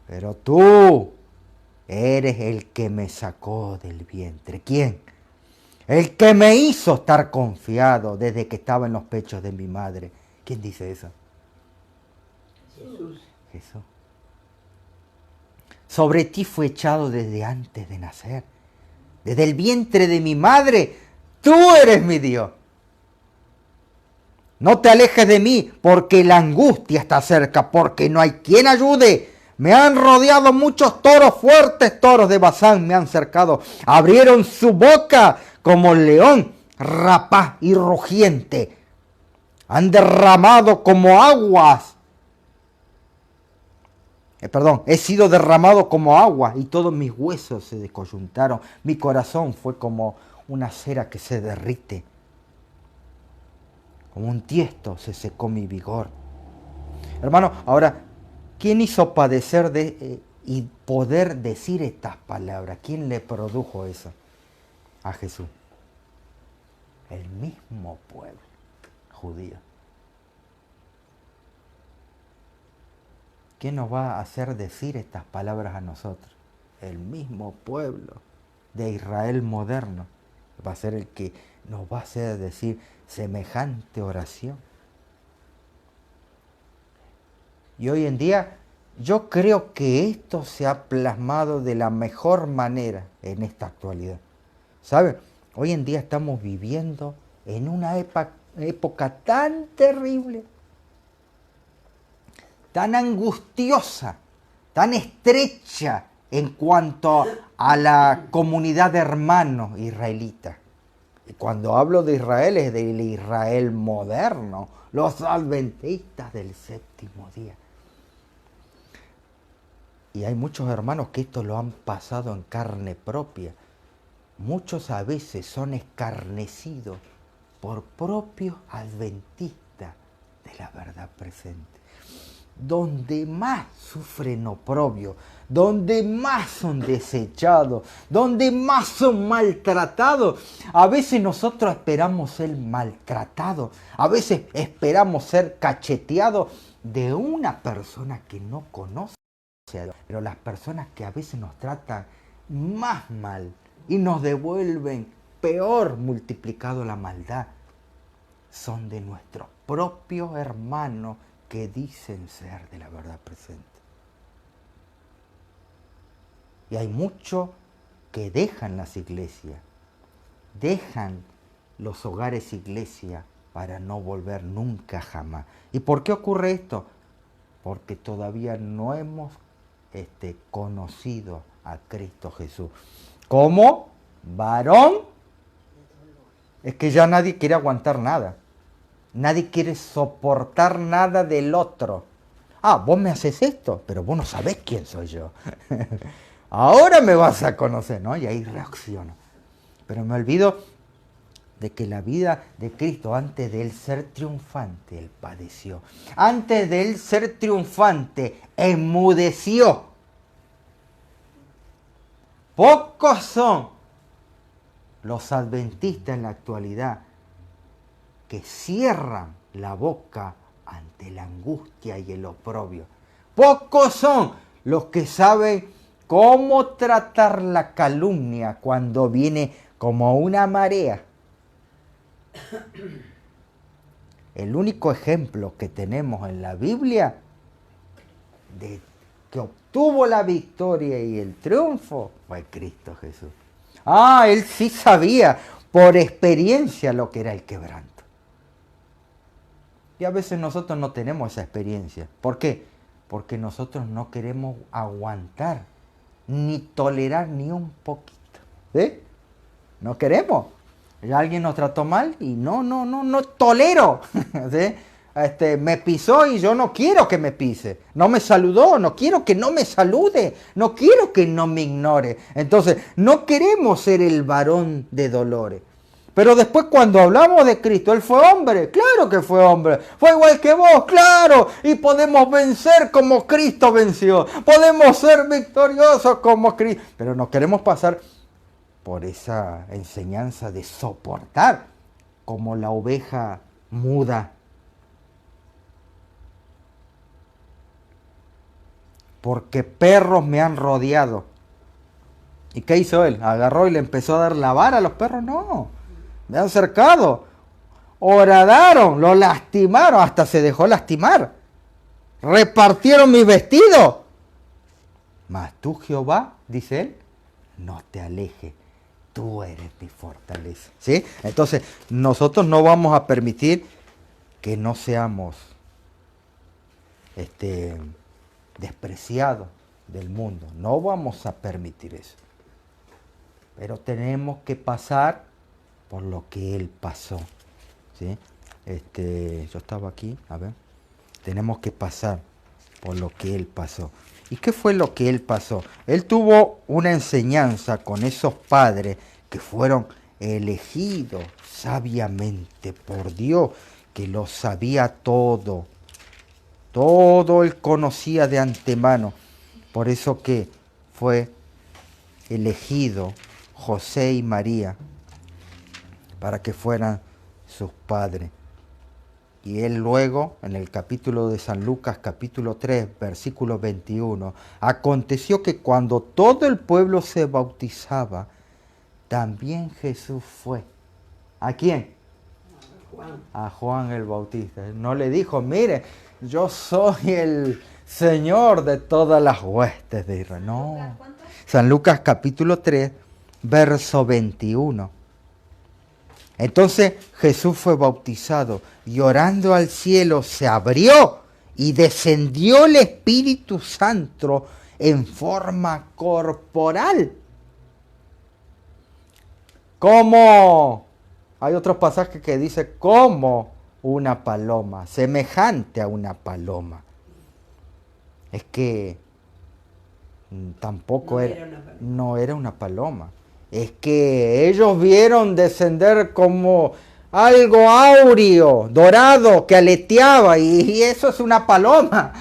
Pero tú eres el que me sacó del vientre. ¿Quién? El que me hizo estar confiado desde que estaba en los pechos de mi madre. ¿Quién dice eso? Jesús. Jesús. Sobre ti fue echado desde antes de nacer. Desde el vientre de mi madre, tú eres mi Dios. No te alejes de mí, porque la angustia está cerca, porque no hay quien ayude. Me han rodeado muchos toros, fuertes toros de Basán me han cercado. Abrieron su boca como león, rapaz y rugiente. Han derramado como aguas. He sido derramado como agua y todos mis huesos se descoyuntaron. Mi corazón fue como una cera que se derrite. Como un tiesto se secó mi vigor. Hermano, ahora, ¿quién hizo padecer y poder decir estas palabras? ¿Quién le produjo eso? A Jesús. El mismo pueblo judío. ¿Quién nos va a hacer decir estas palabras a nosotros? El mismo pueblo de Israel moderno va a ser el que nos va a hacer decir semejante oración. Y hoy en día yo creo que esto se ha plasmado de la mejor manera en esta actualidad. ¿Saben? Hoy en día estamos viviendo en una época tan terrible, tan angustiosa, tan estrecha en cuanto a la comunidad de hermanos israelitas. Y cuando hablo de Israel es del Israel moderno, los adventistas del séptimo día. Y hay muchos hermanos que esto lo han pasado en carne propia. Muchos a veces son escarnecidos por propios adventistas de la verdad presente. Donde más sufren oprobio, donde más son desechados, donde más son maltratados. A veces nosotros esperamos ser maltratados, a veces esperamos ser cacheteados de una persona que no conoce. Pero las personas que a veces nos tratan más mal y nos devuelven peor multiplicado la maldad, son de nuestros propios hermanos que dicen ser de la verdad presente. Y hay muchos que dejan las iglesias, dejan los hogares iglesia para no volver nunca jamás. ¿Y por qué ocurre esto? Porque todavía no hemos conocido a Cristo Jesús como varón. Es que ya nadie quiere aguantar nada. Nadie quiere soportar nada del otro. Ah, vos me haces esto, pero vos no sabés quién soy yo. Ahora me vas a conocer, ¿no? Y ahí reacciono. Pero me olvido de que la vida de Cristo, antes de él ser triunfante, él padeció. Antes de él ser triunfante, enmudeció. Pocos son los adventistas en la actualidad que cierran la boca ante la angustia y el oprobio. Pocos son los que saben cómo tratar la calumnia cuando viene como una marea. El único ejemplo que tenemos en la Biblia de que obtuvo la victoria y el triunfo fue Cristo Jesús. Ah, él sí sabía por experiencia lo que era el quebranto. Y a veces nosotros no tenemos esa experiencia. ¿Por qué? Porque nosotros no queremos aguantar ni tolerar ni un poquito. ¿Sí? No queremos. Ya alguien nos trató mal y no tolero. ¿Sí? Me pisó y yo no quiero que me pise. No me saludó, no quiero que no me salude. No quiero que no me ignore. Entonces, no queremos ser el varón de dolores. Pero después cuando hablamos de Cristo, Él fue hombre, claro que fue hombre, fue igual que vos, claro, y podemos vencer como Cristo venció, podemos ser victoriosos como Cristo, pero no queremos pasar por esa enseñanza de soportar como la oveja muda. Porque perros me han rodeado. ¿Y qué hizo él? ¿Agarró y le empezó a dar la vara a los perros? No. Me han cercado, horadaron, lo lastimaron, hasta se dejó lastimar. Repartieron mis vestidos. Mas tú, Jehová, dice él, no te alejes, tú eres mi fortaleza. ¿Sí? Entonces, nosotros no vamos a permitir que no seamos despreciados del mundo. No vamos a permitir eso. Pero tenemos que pasar por lo que él pasó. ¿Sí? Yo estaba aquí, a ver. Tenemos que pasar por lo que él pasó. ¿Y qué fue lo que él pasó? Él tuvo una enseñanza con esos padres que fueron elegidos sabiamente por Dios, que lo sabía todo. Todo él conocía de antemano. Por eso que fue elegido José y María para que fueran sus padres. Y él luego, en el capítulo de San Lucas, capítulo 3, versículo 21, aconteció que cuando todo el pueblo se bautizaba, también Jesús fue. ¿A quién? Juan. A Juan el Bautista. No le dijo, mire, yo soy el Señor de todas las huestes de Israel. No. San Lucas capítulo 3, verso 21. Entonces Jesús fue bautizado y orando al cielo se abrió y descendió el Espíritu Santo en forma corporal. Como, hay otros pasajes que dice como una paloma, semejante a una paloma. Es que tampoco no era una paloma. Es que ellos vieron descender como algo áureo, dorado, que aleteaba, y eso es una paloma,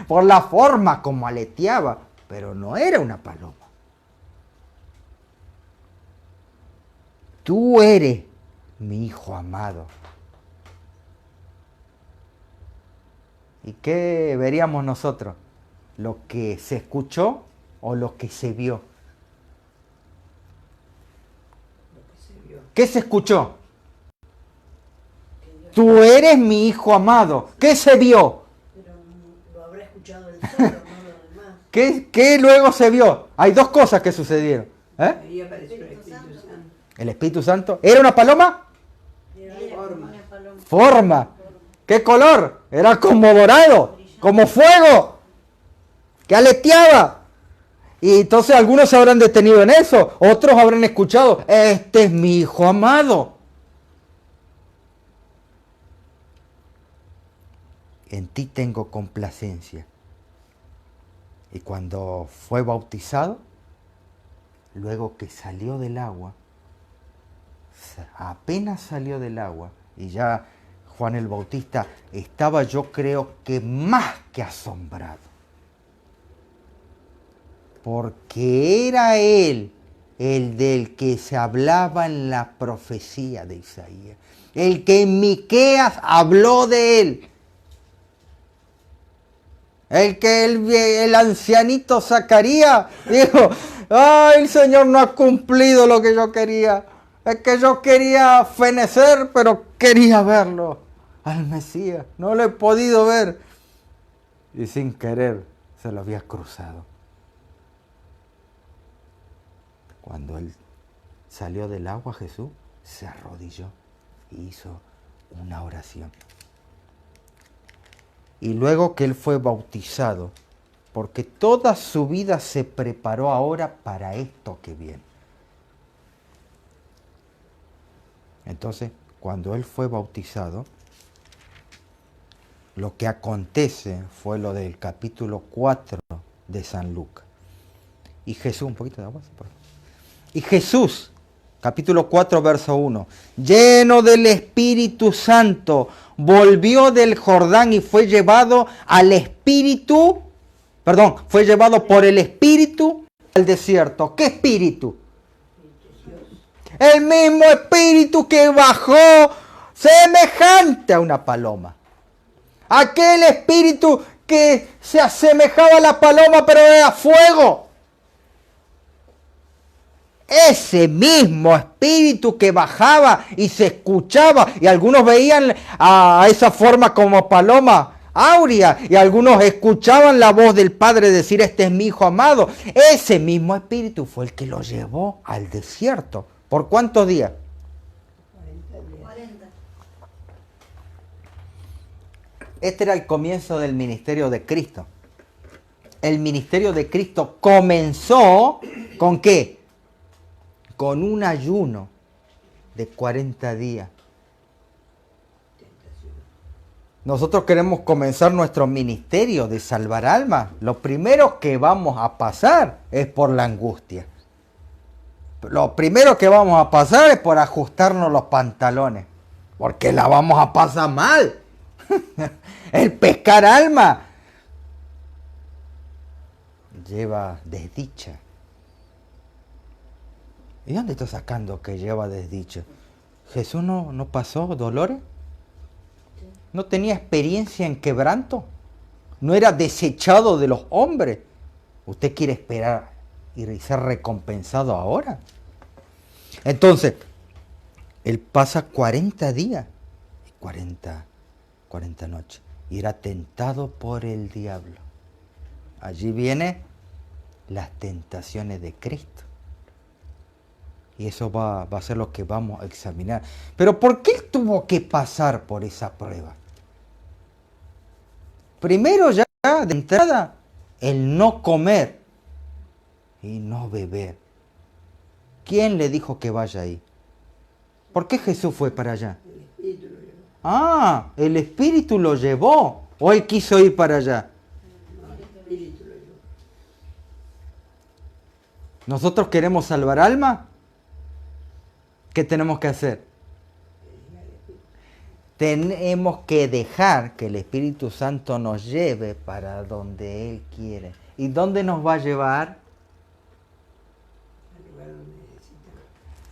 por la forma como aleteaba, pero no era una paloma. Tú eres mi hijo amado. ¿Y qué veríamos nosotros? ¿Lo que se escuchó o lo que se vio? ¿Qué se escuchó? Tú eres mi hijo amado. ¿Qué se vio? Pero lo habrá escuchado él solo, no los demás. ¿Qué luego se vio? Hay dos cosas que sucedieron. Ahí apareció el Espíritu Santo. El Espíritu Santo. ¿Era una paloma? Forma. Una paloma. Forma. ¿Qué color? Era como dorado, como fuego, que aleteaba. Y entonces algunos se habrán detenido en eso, otros habrán escuchado, este es mi hijo amado. En ti tengo complacencia. Y cuando fue bautizado, luego que salió del agua, apenas salió del agua, y ya Juan el Bautista estaba, yo creo que más que asombrado. Porque era él el del que se hablaba en la profecía de Isaías. El que en Miqueas habló de él. El que el ancianito Zacarías dijo, ay, el Señor no ha cumplido lo que yo quería. Es que yo quería fenecer, pero quería verlo al Mesías. No lo he podido ver. Y sin querer se lo había cruzado. Cuando él salió del agua, Jesús se arrodilló y hizo una oración. Y luego que él fue bautizado, porque toda su vida se preparó ahora para esto que viene. Entonces, cuando él fue bautizado, lo que acontece fue lo del capítulo 4 de San Lucas. Y Jesús, un poquito de agua, por favor. Y Jesús, capítulo 4, verso 1, lleno del Espíritu Santo, volvió del Jordán y fue llevado fue llevado por el Espíritu al desierto. ¿Qué espíritu? El mismo Espíritu que bajó semejante a una paloma. Aquel Espíritu que se asemejaba a la paloma pero era fuego. Ese mismo Espíritu que bajaba y se escuchaba, y algunos veían a esa forma como paloma áurea, y algunos escuchaban la voz del Padre decir, este es mi Hijo amado. Ese mismo Espíritu fue el que lo llevó al desierto. ¿Por cuántos días? 40. Este era el comienzo del ministerio de Cristo. El ministerio de Cristo comenzó ¿con qué? Con un ayuno de 40 días. Nosotros queremos comenzar nuestro ministerio de salvar almas. Lo primero que vamos a pasar es por la angustia. Lo primero que vamos a pasar es por ajustarnos los pantalones. Porque la vamos a pasar mal. El pescar alma lleva desdicha. ¿Y dónde está sacando que lleva desdicha? ¿Jesús no pasó dolores? ¿No tenía experiencia en quebranto? ¿No era desechado de los hombres? ¿Usted quiere esperar y ser recompensado ahora? Entonces, él pasa 40 días y 40 noches. Y era tentado por el diablo. Allí vienen las tentaciones de Cristo. Y eso va a ser lo que vamos a examinar. Pero ¿por qué él tuvo que pasar por esa prueba? Primero ya de entrada, el no comer y no beber. ¿Quién le dijo que vaya ahí? ¿Por qué Jesús fue para allá? El Espíritu lo llevó. Ah, el Espíritu lo llevó. ¿O él quiso ir para allá? No, el Espíritu lo llevó. ¿Nosotros queremos salvar alma? ¿Qué tenemos que hacer? Tenemos que dejar que el Espíritu Santo nos lleve para donde Él quiere. ¿Y dónde nos va a llevar? Al lugar donde necesitamos.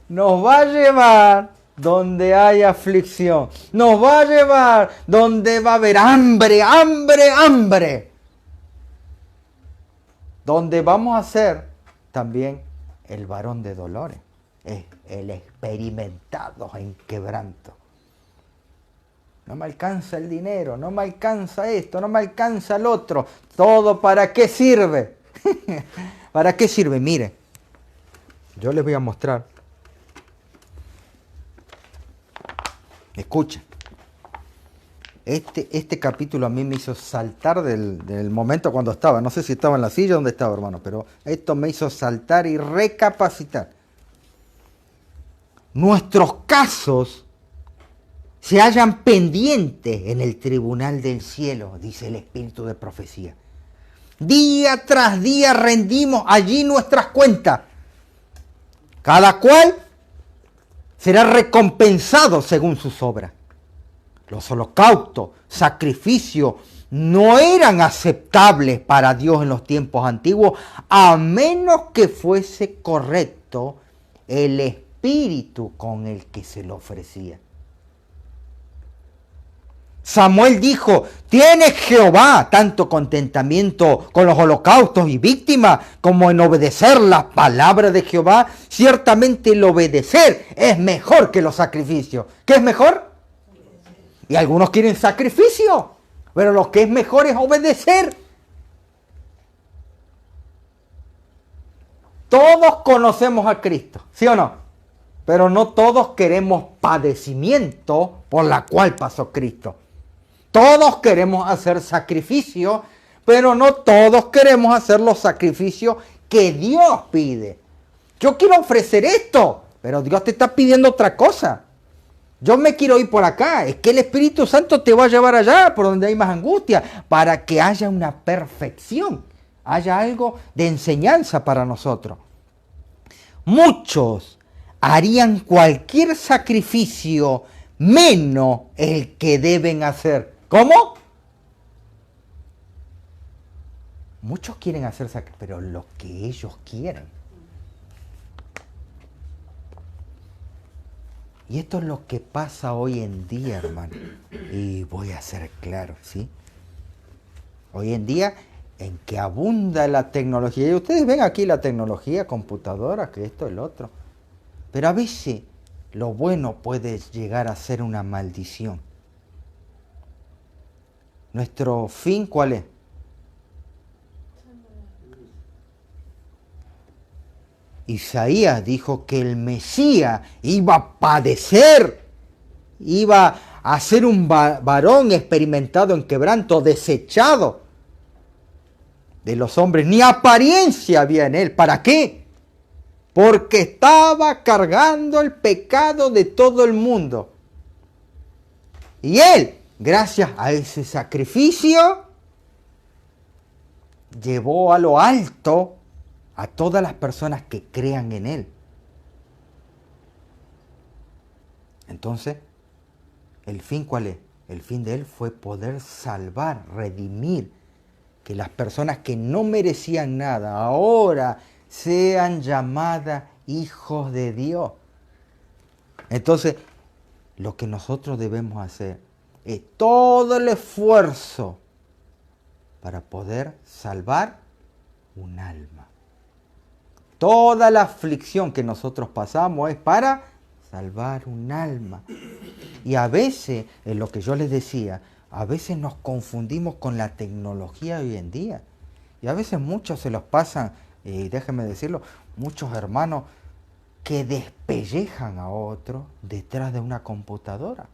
Nos va a llevar donde hay aflicción. Nos va a llevar donde va a haber hambre, hambre, hambre. Donde vamos a ser también el varón de dolores. El experimentado en quebranto. No me alcanza el dinero, no me alcanza esto, no me alcanza el otro. ¿Todo para qué sirve? ¿Para qué sirve? Mire, yo les voy a mostrar. Escuchen. Este capítulo a mí me hizo saltar del momento cuando estaba. No sé si estaba en la silla o donde estaba, hermano, pero esto me hizo saltar y recapacitar. Nuestros casos se hallan pendientes en el tribunal del cielo, dice el Espíritu de profecía. Día tras día rendimos allí nuestras cuentas. Cada cual será recompensado según sus obras. Los holocaustos, sacrificios, no eran aceptables para Dios en los tiempos antiguos, a menos que fuese correcto el espíritu con el que se lo ofrecía. Samuel dijo, ¿tiene Jehová tanto contentamiento con los holocaustos y víctimas como en obedecer la palabra de Jehová? Ciertamente el obedecer es mejor que los sacrificios. ¿Qué es mejor? Y algunos quieren sacrificio, pero lo que es mejor es obedecer. Todos conocemos a Cristo, ¿sí o no? Pero no todos queremos padecimiento por la cual pasó Cristo. Todos queremos hacer sacrificio, pero no todos queremos hacer los sacrificios que Dios pide. Yo quiero ofrecer esto, pero Dios te está pidiendo otra cosa. Yo me quiero ir por acá. Es que el Espíritu Santo te va a llevar allá, por donde hay más angustia, para que haya una perfección, haya algo de enseñanza para nosotros. Muchos harían cualquier sacrificio menos el que deben hacer. ¿Cómo? Muchos quieren hacer sacrificio, pero lo que ellos quieren. Y esto es lo que pasa hoy en día, hermano. Y voy a ser claro, ¿sí? Hoy en día, en que abunda la tecnología. Y ustedes ven aquí la tecnología, computadoras, que esto, el otro. Pero a veces lo bueno puede llegar a ser una maldición. ¿Nuestro fin cuál es? Isaías dijo que el Mesías iba a padecer, iba a ser un varón experimentado en quebranto, desechado de los hombres. Ni apariencia había en él. ¿Para qué? Porque estaba cargando el pecado de todo el mundo. Y él, gracias a ese sacrificio, llevó a lo alto a todas las personas que crean en él. Entonces, ¿el fin cuál es? El fin de él fue poder salvar, redimir, que las personas que no merecían nada ahora sean llamadas hijos de Dios. Entonces, lo que nosotros debemos hacer es todo el esfuerzo para poder salvar un alma. Toda la aflicción que nosotros pasamos es para salvar un alma. Y a veces, en lo que yo les decía, a veces nos confundimos con la tecnología hoy en día. Y a veces muchos se los pasan, y déjenme decirlo, muchos hermanos que despellejan a otros detrás de una computadora.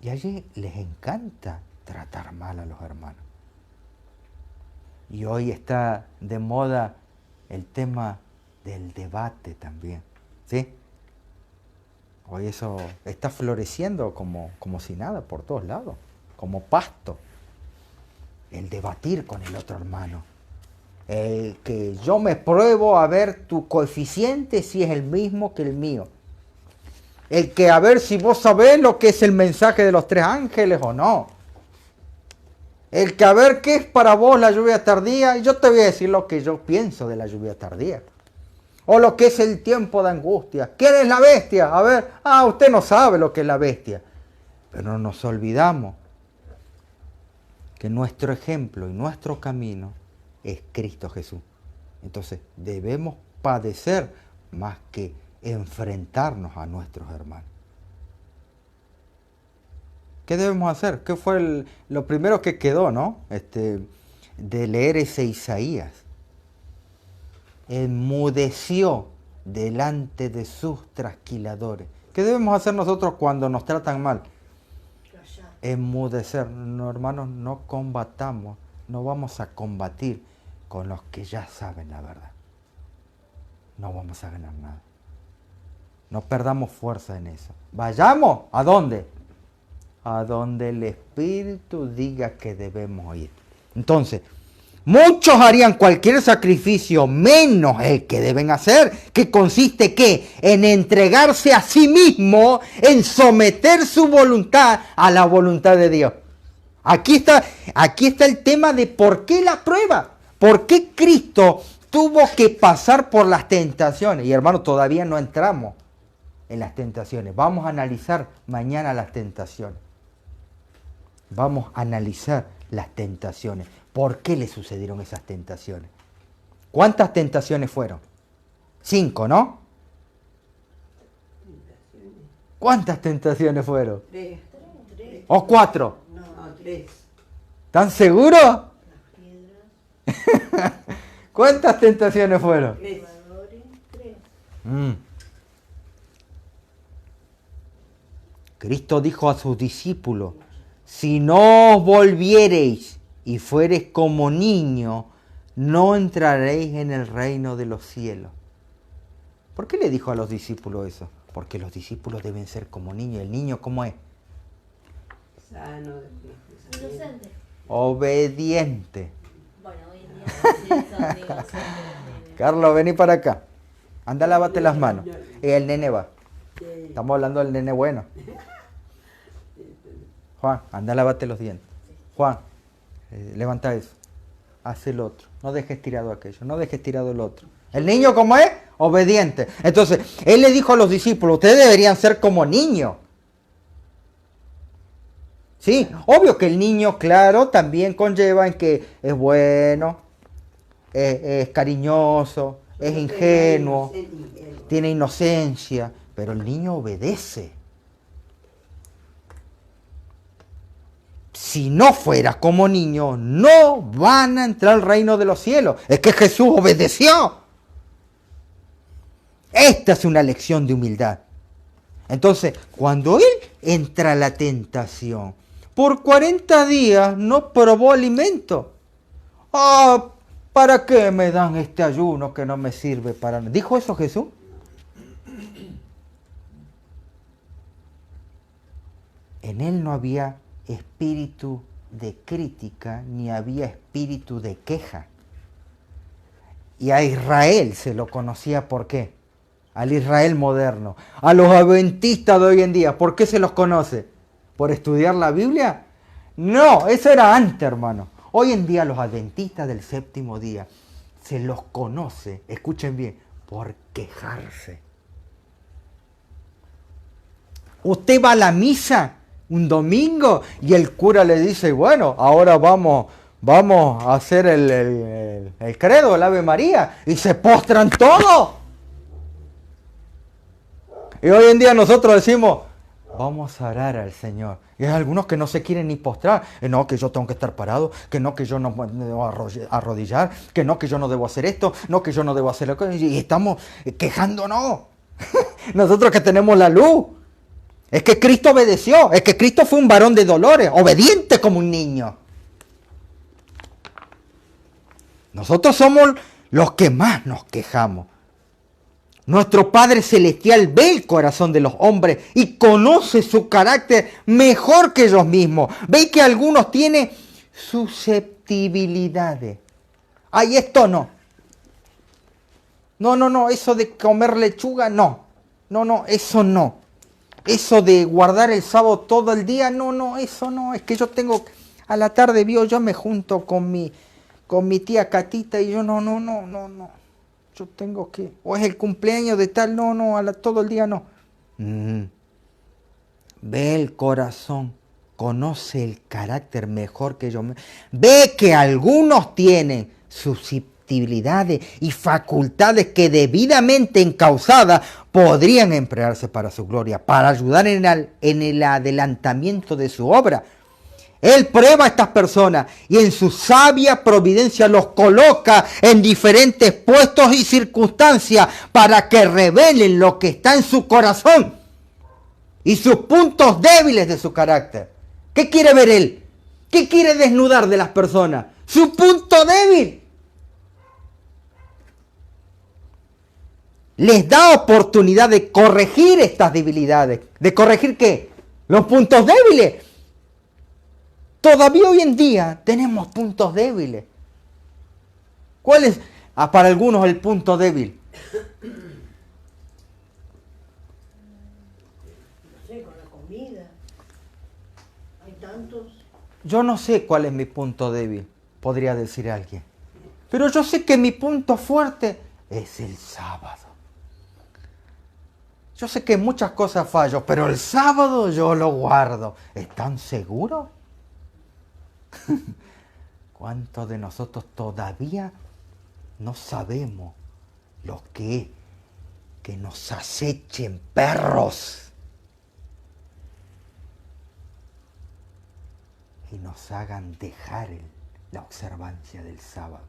Y allí les encanta tratar mal a los hermanos. Y hoy está de moda el tema del debate también, ¿sí? Hoy eso está floreciendo como si nada por todos lados, como pasto. El debatir con el otro hermano. El que yo me pruebo a ver tu coeficiente si es el mismo que el mío. El que a ver si vos sabés lo que es el mensaje de los 3 ángeles o no. El que a ver qué es para vos la lluvia tardía, y yo te voy a decir lo que yo pienso de la lluvia tardía. O lo que es el tiempo de angustia. ¿Quién es la bestia? A ver, usted no sabe lo que es la bestia. Pero no nos olvidamos que nuestro ejemplo y nuestro camino es Cristo Jesús. Entonces debemos padecer más que enfrentarnos a nuestros hermanos. ¿Qué debemos hacer? ¿Qué fue lo primero que quedó, no? de leer ese Isaías. Enmudeció delante de sus trasquiladores. ¿Qué debemos hacer nosotros cuando nos tratan mal? Callar. Enmudecer. No, hermanos, no combatamos, no vamos a combatir con los que ya saben la verdad. No vamos a ganar nada. No perdamos fuerza en eso. Vayamos, ¿a dónde? A donde el Espíritu diga que debemos ir. Entonces, muchos harían cualquier sacrificio menos el que deben hacer, que consiste ¿qué? En entregarse a sí mismo, en someter su voluntad a la voluntad de Dios. Aquí está el tema de por qué la prueba, por qué Cristo tuvo que pasar por las tentaciones. Y hermano, todavía no entramos en las tentaciones. Vamos a analizar mañana las tentaciones. Vamos a analizar las tentaciones. ¿Por qué le sucedieron esas tentaciones? ¿Cuántas tentaciones fueron? 5, ¿no? ¿Cuántas tentaciones fueron? 3. ¿O 4? No, 3. ¿Están seguros? Las piedras, ¿Cuántas tentaciones fueron? 3. jugadores, 3. Cristo dijo a sus discípulos, si no os volviereis y fuereis como niños, no entraréis en el reino de los cielos. ¿Por qué le dijo a los discípulos eso? Porque los discípulos deben ser como niños. ¿El niño cómo es? Sano, Inocente. Obediente. Bueno, hoy en día sí son inocentes. Carlos, vení para acá. Anda, lávate las manos. Y el nene va. Estamos hablando del nene bueno. Juan, anda, lávate los dientes. Juan, levanta eso. Haz el otro. No dejes tirado aquello. No dejes tirado el otro. ¿El niño cómo es? Obediente. Entonces, él le dijo a los discípulos, ustedes deberían ser como niños. Sí, obvio que el niño, claro, también conlleva en que es bueno, es cariñoso, es ingenuo, tiene inocencia, pero el niño obedece. Si no fuera como niño, no van a entrar al reino de los cielos. Es que Jesús obedeció. Esta es una lección de humildad. Entonces, cuando él entra a la tentación, por 40 días no probó alimento. Ah, ¿para qué me dan este ayuno que no me sirve para nada? ¿Dijo eso Jesús? En él no había espíritu de crítica ni había espíritu de queja. Y a Israel se lo conocía, ¿por qué? Al Israel moderno, a los adventistas de hoy en día, ¿por qué se los conoce? ¿Por estudiar la Biblia? No, eso era antes, hermano. Hoy en día los adventistas del séptimo día se los conoce, escuchen bien, por quejarse. Usted va a la misa un domingo y el cura le dice, bueno, ahora vamos a hacer el credo, el Ave María, y se postran todos. Y hoy en día nosotros decimos, vamos a orar al Señor. Y hay algunos que no se quieren ni postrar. No, que yo tengo que estar parado. Que no, que yo no debo arrodillar. Que no, que yo no debo hacer esto. No, que yo no debo hacer lo. Y estamos quejándonos. Nosotros que tenemos la luz. Es que Cristo obedeció. Es que Cristo fue un varón de dolores. Obediente como un niño. Nosotros somos los que más nos quejamos. Nuestro Padre Celestial ve el corazón de los hombres y conoce su carácter mejor que ellos mismos. Ve que algunos tienen susceptibilidades. Ay, esto no. No, eso de comer lechuga, no. No, eso no. Eso de guardar el sábado todo el día, no, eso no. Es que yo tengo, a la tarde yo me junto con mi tía Catita y yo no. Yo tengo que, o es el cumpleaños de tal, todo el día no. Ve el corazón, conoce el carácter mejor que yo. Ve que algunos tienen susceptibilidades y facultades que debidamente encausadas podrían emplearse para su gloria, para ayudar en el adelantamiento de su obra. Él prueba a estas personas y en su sabia providencia los coloca en diferentes puestos y circunstancias para que revelen lo que está en su corazón y sus puntos débiles de su carácter. ¿Qué quiere ver Él? ¿Qué quiere desnudar de las personas? Su punto débil. Les da oportunidad de corregir estas debilidades. ¿De corregir qué? Los puntos débiles. Todavía hoy en día tenemos puntos débiles. ¿Cuál es para algunos el punto débil? No sé, con la comida. Hay tantos. Yo no sé cuál es mi punto débil, podría decir alguien. Pero yo sé que mi punto fuerte es el sábado. Yo sé que en muchas cosas fallo, pero el sábado yo lo guardo. ¿Están seguros? ¿Cuántos de nosotros todavía no sabemos lo que es que nos acechen perros y nos hagan dejar la observancia del sábado?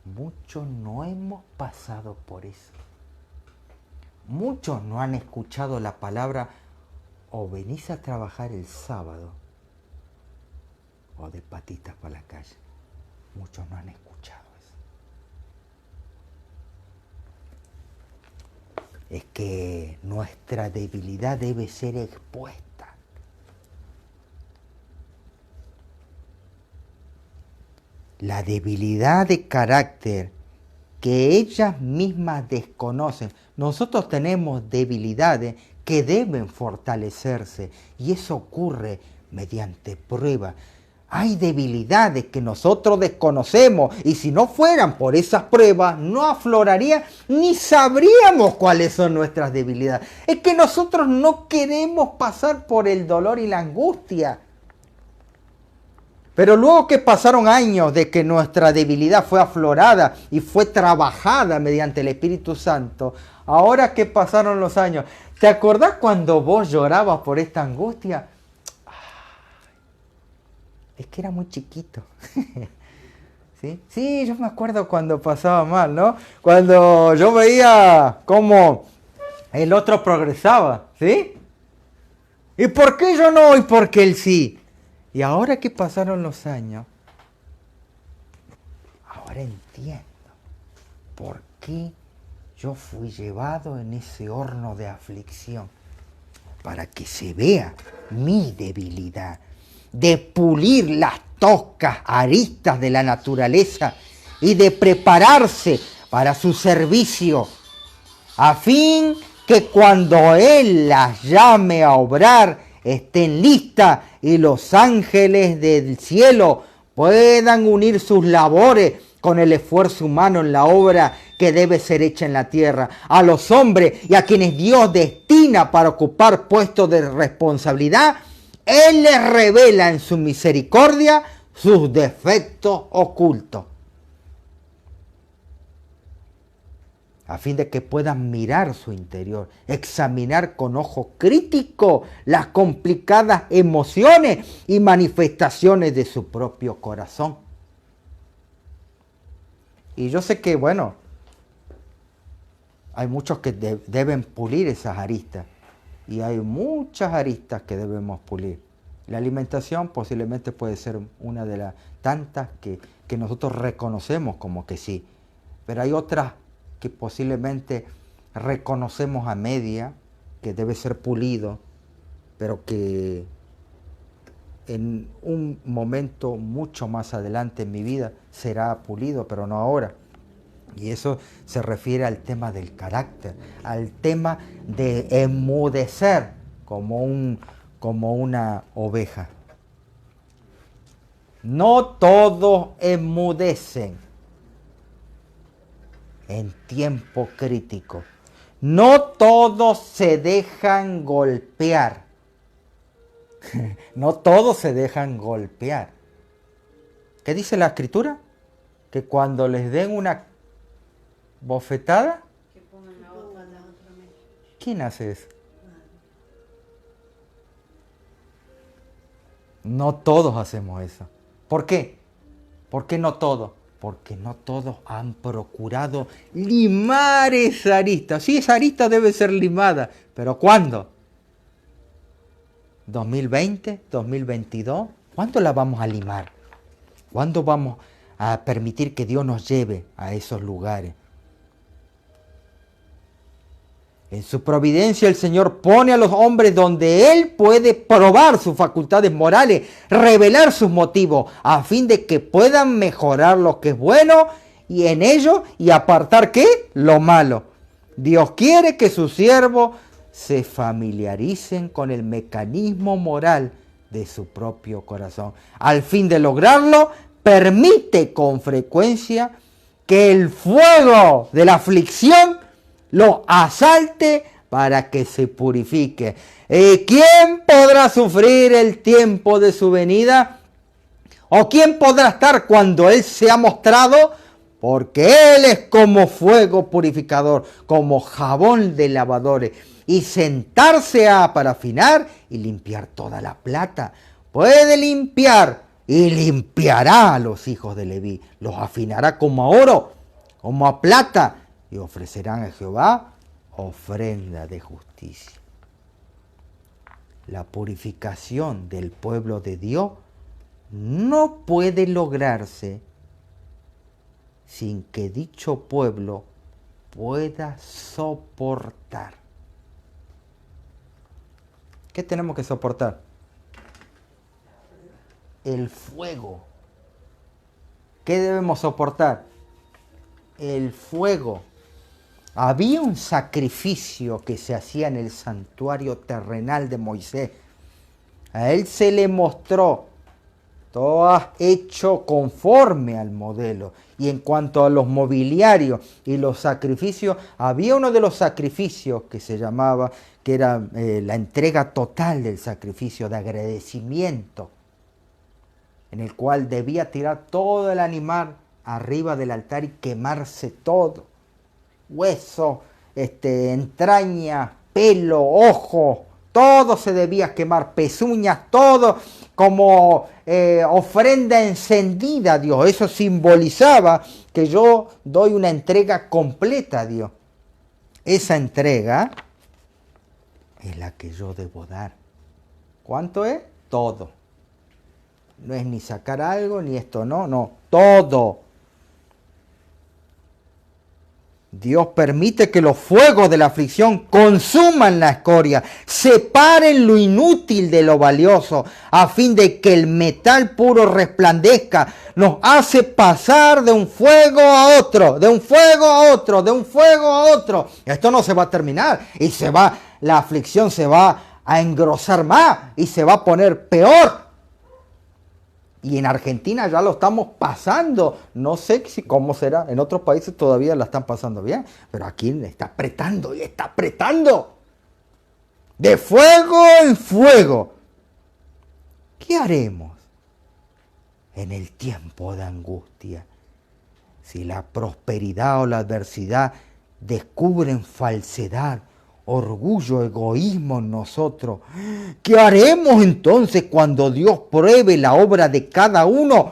Muchos no hemos pasado por eso. Muchos no han escuchado la palabra o venís a trabajar el sábado o de patitas para la calle. Muchos no han escuchado eso. Es que nuestra debilidad debe ser expuesta. La debilidad de carácter que ellas mismas desconocen. Nosotros tenemos debilidades que deben fortalecerse y eso ocurre mediante prueba. Hay debilidades que nosotros desconocemos y si no fueran por esas pruebas no afloraría ni sabríamos cuáles son nuestras debilidades. Es que nosotros no queremos pasar por el dolor y la angustia. Pero luego que pasaron años de que nuestra debilidad fue aflorada y fue trabajada mediante el Espíritu Santo, ahora que pasaron los años, ¿te acordás cuando vos llorabas por esta angustia? Es que era muy chiquito. ¿Sí? Sí, yo me acuerdo cuando pasaba mal, ¿no? Cuando yo veía cómo el otro progresaba, ¿sí? ¿Y por qué yo no y por qué él sí? Y ahora que pasaron los años, ahora entiendo por qué yo fui llevado en ese horno de aflicción. Para que se vea mi debilidad, de pulir las toscas aristas de la naturaleza y de prepararse para su servicio, a fin que cuando Él las llame a obrar, estén listas y los ángeles del cielo puedan unir sus labores con el esfuerzo humano en la obra que debe ser hecha en la tierra. A los hombres y a quienes Dios destina para ocupar puestos de responsabilidad, Él les revela en su misericordia sus defectos ocultos, a fin de que puedan mirar su interior, examinar con ojo crítico las complicadas emociones y manifestaciones de su propio corazón. Y yo sé que, bueno, hay muchos que deben pulir esas aristas, y hay muchas aristas que debemos pulir. La alimentación posiblemente puede ser una de las tantas que nosotros reconocemos como que sí, pero hay otras que posiblemente reconocemos a media, que debe ser pulido, pero que en un momento mucho más adelante en mi vida será pulido, pero no ahora. Y eso se refiere al tema del carácter, al tema de enmudecer como una oveja. No todos enmudecen en tiempo crítico. No todos se dejan golpear. No todos se dejan golpear. ¿Qué dice la Escritura? Que cuando les den una bofetada, Que pongan la otra mesa. ¿quién hace eso? No todos hacemos eso. ¿Por qué? ¿Por qué no todos? Porque no todos han procurado limar esa arista. Sí, esa arista debe ser limada, pero ¿cuándo? ¿2020? ¿2022? ¿Cuándo la vamos a limar? ¿Cuándo vamos a permitir que Dios nos lleve a esos lugares? En su providencia el Señor pone a los hombres donde Él puede probar sus facultades morales, revelar sus motivos, a fin de que puedan mejorar lo que es bueno y en ello y apartar ¿qué? Lo malo. Dios quiere que sus siervos se familiaricen con el mecanismo moral de su propio corazón. Al fin de lograrlo, permite con frecuencia que el fuego de la aflicción lo asalte para que se purifique. ¿Quién podrá sufrir el tiempo de su venida? ¿O quién podrá estar cuando Él se ha mostrado? Porque Él es como fuego purificador, como jabón de lavadores, y sentarse para afinar y limpiar toda la plata. Puede limpiar y limpiará a los hijos de Leví, los afinará como a oro, como a plata, y ofrecerán a Jehová ofrenda de justicia. La purificación del pueblo de Dios no puede lograrse sin que dicho pueblo pueda soportar. ¿Qué tenemos que soportar? El fuego. ¿Qué debemos soportar? El fuego. Había un sacrificio que se hacía en el santuario terrenal de Moisés. A él se le mostró, todo hecho conforme al modelo. Y en cuanto a los mobiliarios y los sacrificios, había uno de los sacrificios que se llamaba, que era la entrega total del sacrificio de agradecimiento, en el cual debía tirar todo el animal arriba del altar y quemarse todo. Hueso, entraña, pelo, ojo, todo se debía quemar, pezuñas, todo como ofrenda encendida a Dios. Eso simbolizaba que yo doy una entrega completa a Dios. Esa entrega es la que yo debo dar. ¿Cuánto es? Todo. No es ni sacar algo, ni esto, no, todo. Dios permite que los fuegos de la aflicción consuman la escoria, separen lo inútil de lo valioso, a fin de que el metal puro resplandezca. Nos hace pasar de un fuego a otro, de un fuego a otro, de un fuego a otro. Esto no se va a terminar y la aflicción se va a engrosar más y se va a poner peor. Y en Argentina ya lo estamos pasando. No sé cómo será. En otros países todavía la están pasando bien. Pero aquí está apretando y está apretando. De fuego en fuego. ¿Qué haremos en el tiempo de angustia? Si la prosperidad o la adversidad descubren falsedad, orgullo, egoísmo en nosotros. ¿Qué haremos entonces cuando Dios pruebe la obra de cada uno?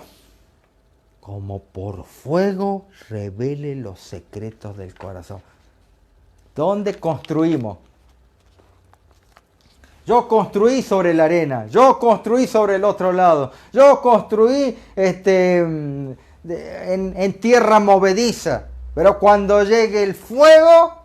Como por fuego revele los secretos del corazón. ¿Dónde construimos? Yo construí sobre la arena, yo construí sobre el otro lado, yo construí en tierra movediza, pero cuando llegue el fuego,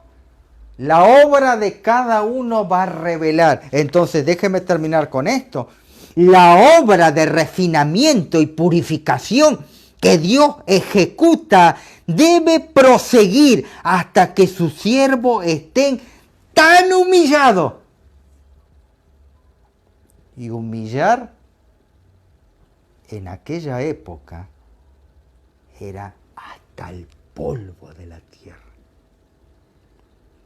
la obra de cada uno va a revelar. Entonces, déjeme terminar con esto. La obra de refinamiento y purificación que Dios ejecuta debe proseguir hasta que sus siervos estén tan humillados. Y humillar en aquella época era hasta el polvo de la tierra.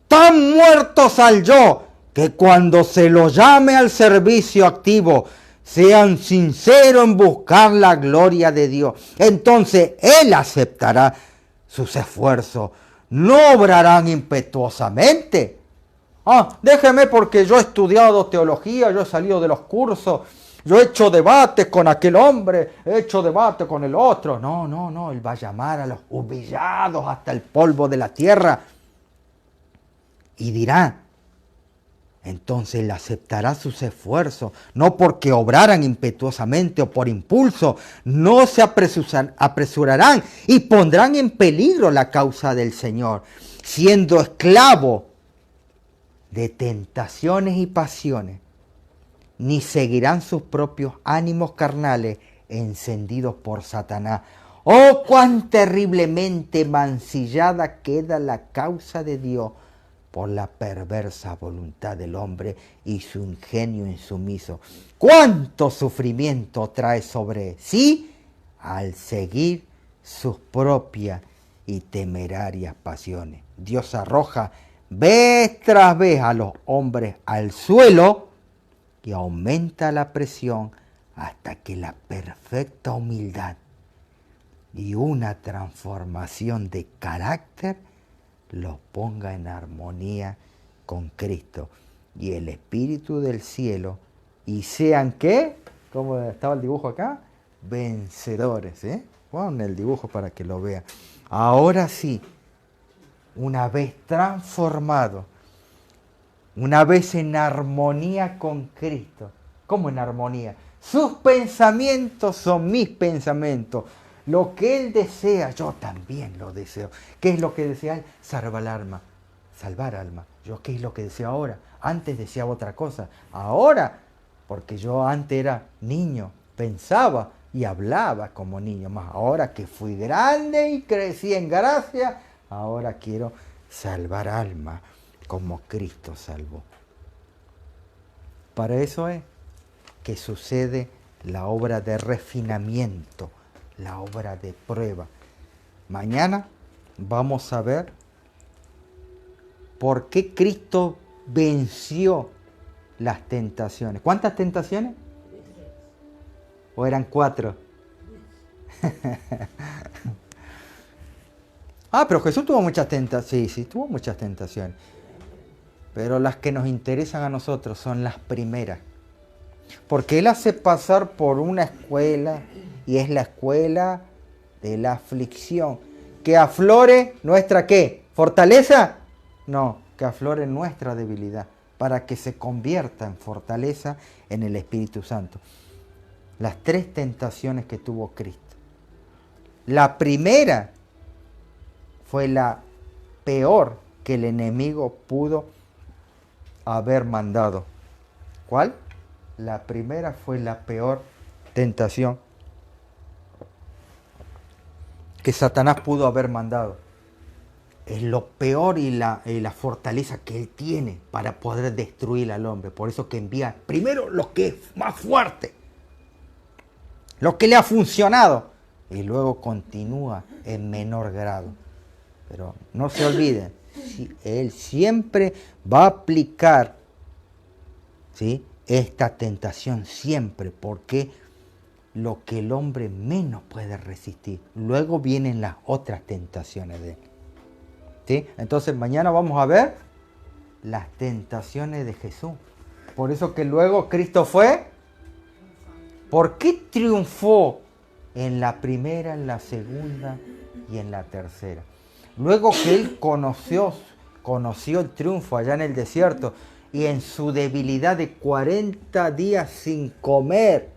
Tan muertos al yo, que cuando se los llame al servicio activo, sean sinceros en buscar la gloria de Dios. Entonces Él aceptará sus esfuerzos. No obrarán impetuosamente. Déjeme porque yo he estudiado teología, yo he salido de los cursos Yo he hecho debate con aquel hombre, he hecho debate con el otro. No, no, no, Él va a llamar a los humillados hasta el polvo de la tierra. Y dirá, entonces Él aceptará sus esfuerzos, no porque obraran impetuosamente o por impulso, no se apresurarán y pondrán en peligro la causa del Señor, siendo esclavos de tentaciones y pasiones, ni seguirán sus propios ánimos carnales encendidos por Satanás. ¡Oh, cuán terriblemente mancillada queda la causa de Dios por la perversa voluntad del hombre y su ingenio insumiso! ¡Cuánto sufrimiento trae sobre sí al seguir sus propias y temerarias pasiones! Dios arroja vez tras vez a los hombres al suelo y aumenta la presión hasta que la perfecta humildad y una transformación de carácter los ponga en armonía con Cristo y el Espíritu del cielo, y sean, ¿qué? ¿Cómo estaba el dibujo acá? Vencedores, ¿eh? Pon el dibujo para que lo vean. Ahora sí, una vez transformado, una vez en armonía con Cristo. ¿Cómo en armonía? Sus pensamientos son mis pensamientos. Lo que Él desea, yo también lo deseo. ¿Qué es lo que desea Él? Salvar alma. Salvar alma. ¿Yo qué es lo que deseo ahora? Antes deseaba otra cosa. Ahora, porque yo antes era niño, pensaba y hablaba como niño. Más ahora que fui grande y crecí en gracia, ahora quiero salvar alma como Cristo salvó. Para eso es que sucede la obra de refinamiento, la obra de prueba. Mañana vamos a ver por qué Cristo venció las tentaciones. ¿Cuántas tentaciones? ¿O eran 4? Pero Jesús tuvo muchas tentaciones. Sí, tuvo muchas tentaciones. Pero las que nos interesan a nosotros son las primeras. Porque Él hace pasar por una escuela, y es la escuela de la aflicción. Que aflore nuestra, ¿qué? ¿Fortaleza? No, que aflore nuestra debilidad, para que se convierta en fortaleza en el Espíritu Santo. Las 3 tentaciones que tuvo Cristo. La primera fue la peor que el enemigo pudo haber mandado. ¿Cuál? La primera fue la peor tentación que Satanás pudo haber mandado. Es lo peor y la fortaleza que él tiene para poder destruir al hombre. Por eso que envía primero lo que es más fuerte, lo que le ha funcionado, y luego continúa en menor grado. Pero no se olviden, Él siempre va a aplicar, ¿sí?, esta tentación siempre, porque lo que el hombre menos puede resistir. Luego vienen las otras tentaciones de Él. ¿Sí? Entonces mañana vamos a ver las tentaciones de Jesús. Por eso que luego Cristo fue. ¿Por qué triunfó en la primera, en la segunda y en la tercera? Luego que Él conoció el triunfo allá en el desierto, y en su debilidad de 40 días sin comer,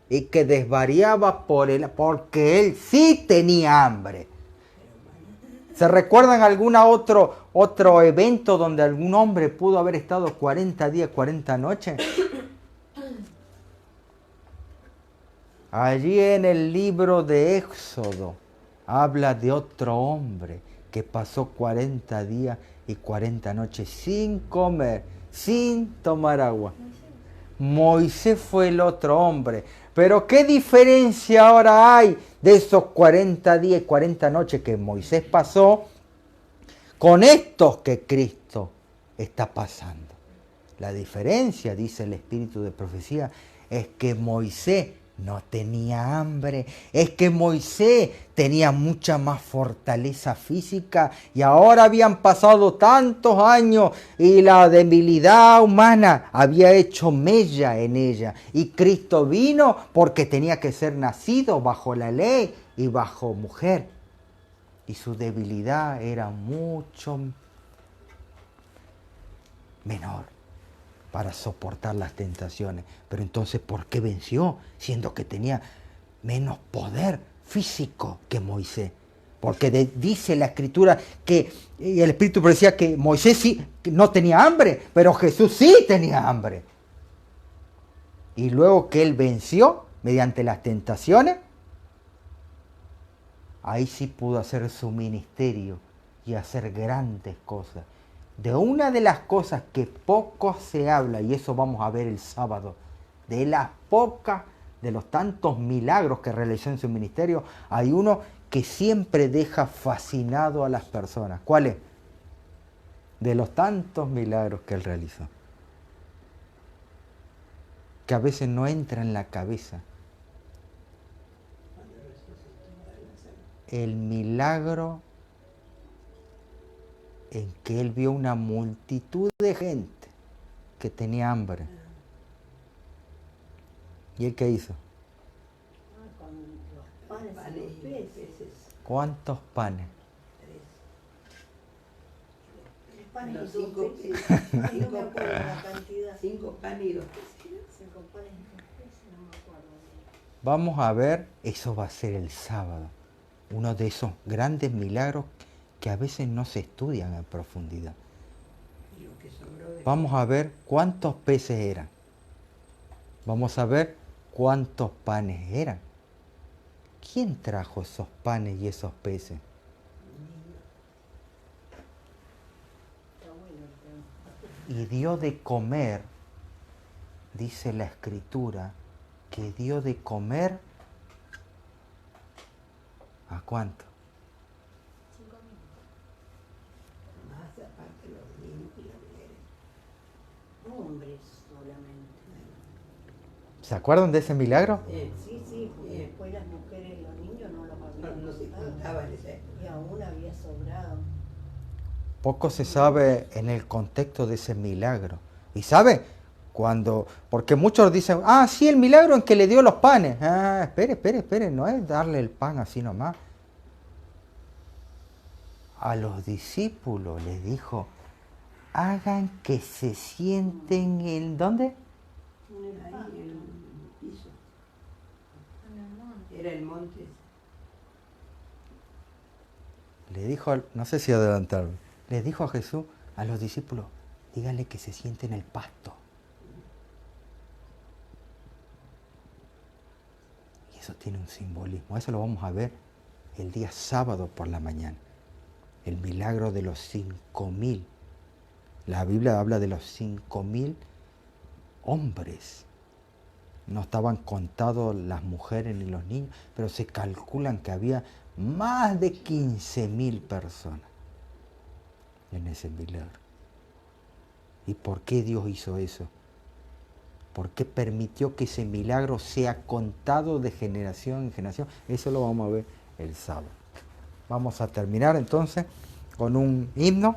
y que desvariaba porque Él sí tenía hambre. ¿Se recuerdan algún otro evento donde algún hombre pudo haber estado 40 días, 40 noches? Allí en el libro de Éxodo habla de otro hombre que pasó 40 días y 40 noches sin comer, sin tomar agua. Moisés fue el otro hombre. Pero ¿qué diferencia ahora hay de esos 40 días y 40 noches que Moisés pasó con estos que Cristo está pasando? La diferencia, dice el Espíritu de Profecía, es que Moisés No tenía hambre. Es que Moisés tenía mucha más fortaleza física y ahora habían pasado tantos años y la debilidad humana había hecho mella en ella. Y Cristo vino porque tenía que ser nacido bajo la ley y bajo mujer. Y su debilidad era mucho menor para soportar las tentaciones. Pero entonces, ¿por qué venció? Siendo que tenía menos poder físico que Moisés. Porque dice la Escritura que el Espíritu decía que Moisés sí no tenía hambre, pero Jesús sí tenía hambre. Y luego que él venció mediante las tentaciones, ahí sí pudo hacer su ministerio y hacer grandes cosas. De una de las cosas que poco se habla, y eso vamos a ver el sábado, de las pocas, de los tantos milagros que realizó en su ministerio, hay uno que siempre deja fascinado a las personas. ¿Cuál es? De los tantos milagros que él realizó, que a veces no entra en la cabeza. El milagro en que él vio una multitud de gente que tenía hambre. ¿Y él qué hizo? Con los panes y los peces. ¿Cuántos panes? Tres panes No, y 5 dos peces. peces. Ay, no me acuerdo la cantidad. 5 panes y 2 peces. 5 panes y 2 peces, no me acuerdo. Vamos a ver, eso va a ser el sábado. Uno de esos grandes milagros que a veces no se estudian en profundidad. Y lo que sobró de Vamos a ver cuántos peces eran. Vamos a ver cuántos panes eran. ¿Quién trajo esos panes y esos peces? Está bueno el tema. Y dio de comer, dice la Escritura, que dio de comer ¿a cuánto? más, aparte los niños y las mujeres. Hombres solamente. ¿Se acuerdan de ese milagro? Sí, sí, porque después las mujeres y los niños no los habían No se contado. contaba en esa época. Y aún había sobrado. Poco se sabe en el contexto de ese milagro. ¿Y sabe? Porque muchos dicen, sí, el milagro en que le dio los panes. Espere, no es darle el pan así nomás. A los discípulos les dijo, hagan que se sienten en ¿dónde? Ahí en el piso. Era el monte. Le dijo, no sé si adelantarme, les dijo a Jesús, a los discípulos, díganle que se sienten en el pasto. Y eso tiene un simbolismo. Eso lo vamos a ver el día sábado por la mañana. El milagro de los 5.000. La Biblia habla de los 5.000 hombres. No estaban contados las mujeres ni los niños, pero se calculan que había más de 15.000 personas en ese milagro. ¿Y por qué Dios hizo eso? ¿Por qué permitió que ese milagro sea contado de generación en generación? Eso lo vamos a ver el sábado. Vamos a terminar entonces con un himno.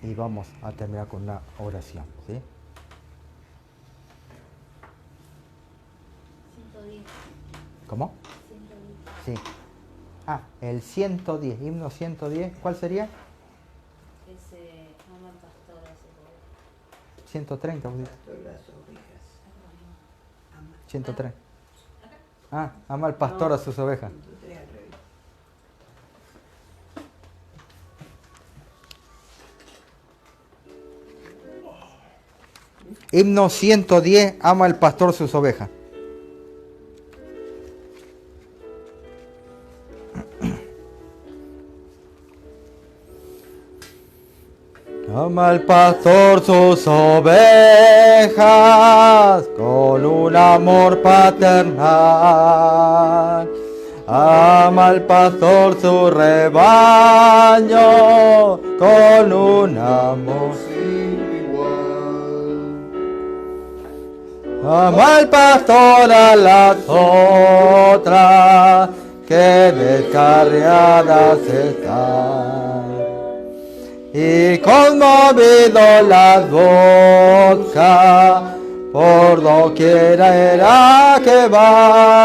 Y vamos a terminar con una oración. ¿Sí? 110. ¿Cómo? 110. Sí. El 110, himno 110. ¿Cuál sería? Ese ama pastor a su ovejas. 130. ¿vos dices? Todas las ovejas. Ama. 103. Ama al pastor a sus ovejas. 103 al revés. Himno 110, ama el pastor sus ovejas. Ama el pastor sus ovejas con un amor paternal. Ama al pastor su rebaño con un amor sin igual. Ama al pastor a las otras que descarriadas están. Y conmovido las busca por doquiera era que va.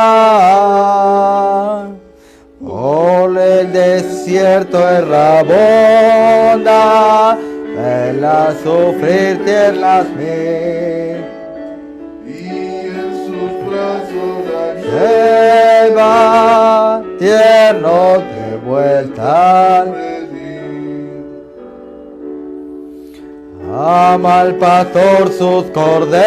Por el desierto errabonda, vela sufrir tiernas mil. Y en sus brazos la Lleva tierno de vuelta. Ama al pastor sus corderos,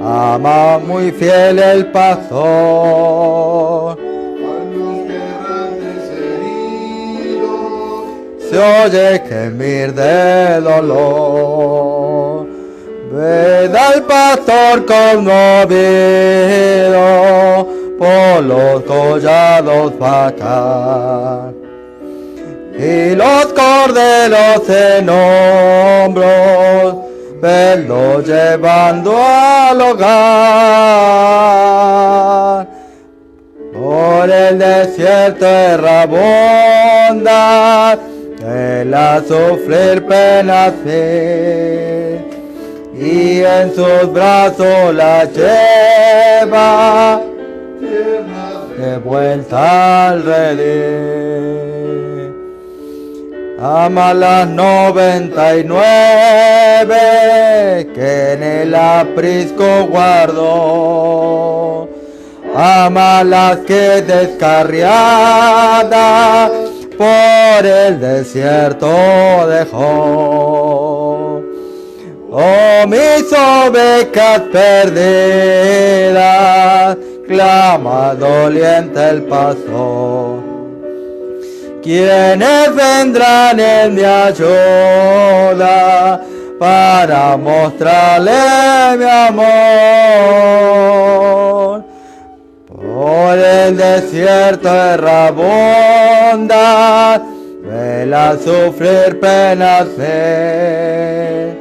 ama muy fiel el pastor. a los errantes heridos, Se oye gemir de dolor. Ved al pastor conmovido por los collados vacas. Y los corderos en hombros, vedlo llevando al hogar. Por el desierto errabonda, él a sufrir penas ve, y en sus brazos la lleva de vuelta al redil. Ama las 99 que en el aprisco guardó. Ama las que descarriada por el desierto dejó. Oh, mis ovejas perdidas, clama doliente el pastor. ¿Quiénes vendrán en mi ayuda para mostrarle mi amor? Por el desierto errabonda, vela sufrir penas fe,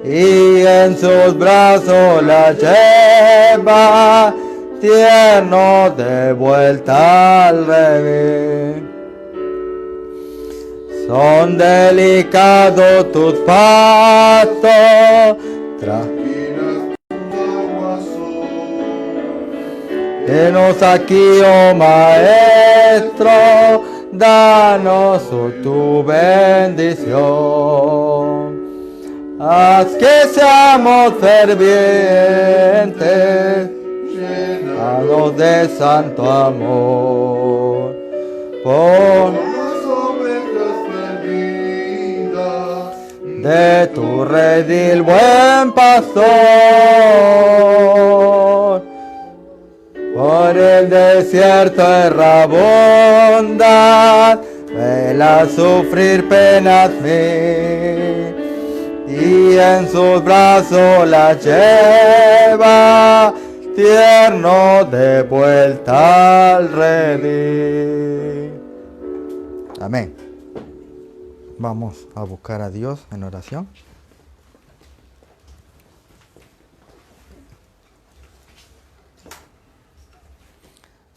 y en sus brazos la lleva tierno de vuelta al redil. Son delicados tus pastos, Denos aquí, oh Maestro, danos tu bendición. Haz que seamos fervientes, llenados de santo amor. Por las ovejas perdidas, de tu redil, buen pastor. Por el desierto errabonda, vela sufrir penas mil, y en sus brazos la lleva tierno de vuelta al redil. Amén. Vamos a buscar a Dios en oración.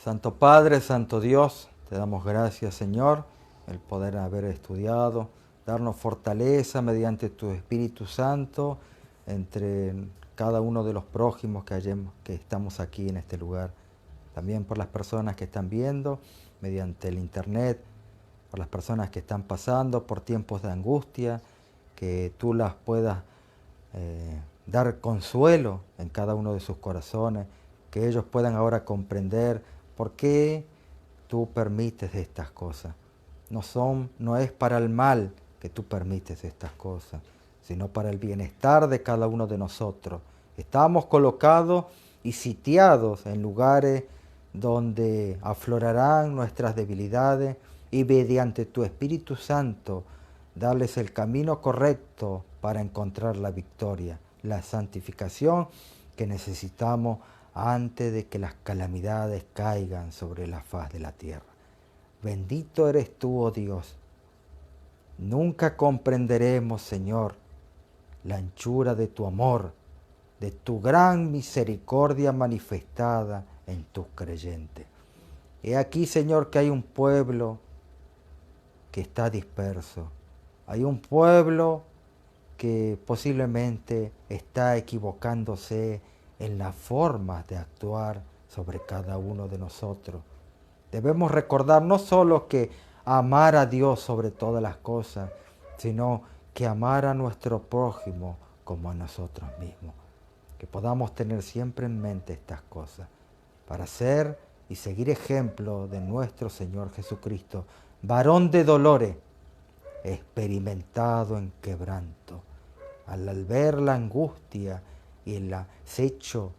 Santo Padre, Santo Dios, te damos gracias, Señor, el poder haber estudiado, darnos fortaleza mediante tu Espíritu Santo entre cada uno de los prójimos que estamos aquí en este lugar. También por las personas que están viendo mediante el internet, por las personas que están pasando por tiempos de angustia, que tú las puedas dar consuelo en cada uno de sus corazones, que ellos puedan ahora comprender por qué tú permites estas cosas. No es para el mal que tú permites estas cosas, sino para el bienestar de cada uno de nosotros. Estamos colocados y sitiados en lugares donde aflorarán nuestras debilidades y mediante tu Espíritu Santo darles el camino correcto para encontrar la victoria, la santificación que necesitamos antes de que las calamidades caigan sobre la faz de la tierra. Bendito eres tú, oh Dios. Nunca comprenderemos, Señor, la anchura de tu amor, de tu gran misericordia manifestada en tus creyentes. He aquí, Señor, que hay un pueblo que está disperso. Hay un pueblo que posiblemente está equivocándose en las formas de actuar sobre cada uno de nosotros. Debemos recordar no solo que amar a Dios sobre todas las cosas, sino que amar a nuestro prójimo como a nosotros mismos. Que podamos tener siempre en mente estas cosas para ser y seguir ejemplo de nuestro Señor Jesucristo, varón de dolores, experimentado en quebranto. Al ver la angustia y el acecho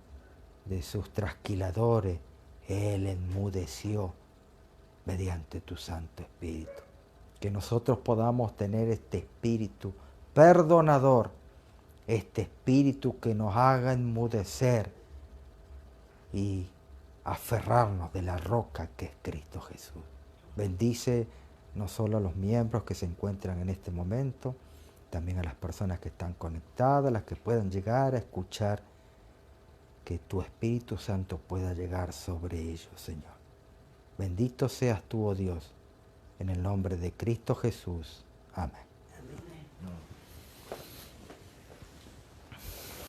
de sus trasquiladores, Él enmudeció mediante tu Santo Espíritu. Que nosotros podamos tener este espíritu perdonador, este espíritu que nos haga enmudecer y aferrarnos de la roca que es Cristo Jesús. Bendice no solo a los miembros que se encuentran en este momento, también a las personas que están conectadas, las que puedan llegar a escuchar, que tu Espíritu Santo pueda llegar sobre ellos, Señor. Bendito seas tú, oh Dios, en el nombre de Cristo Jesús. Amén.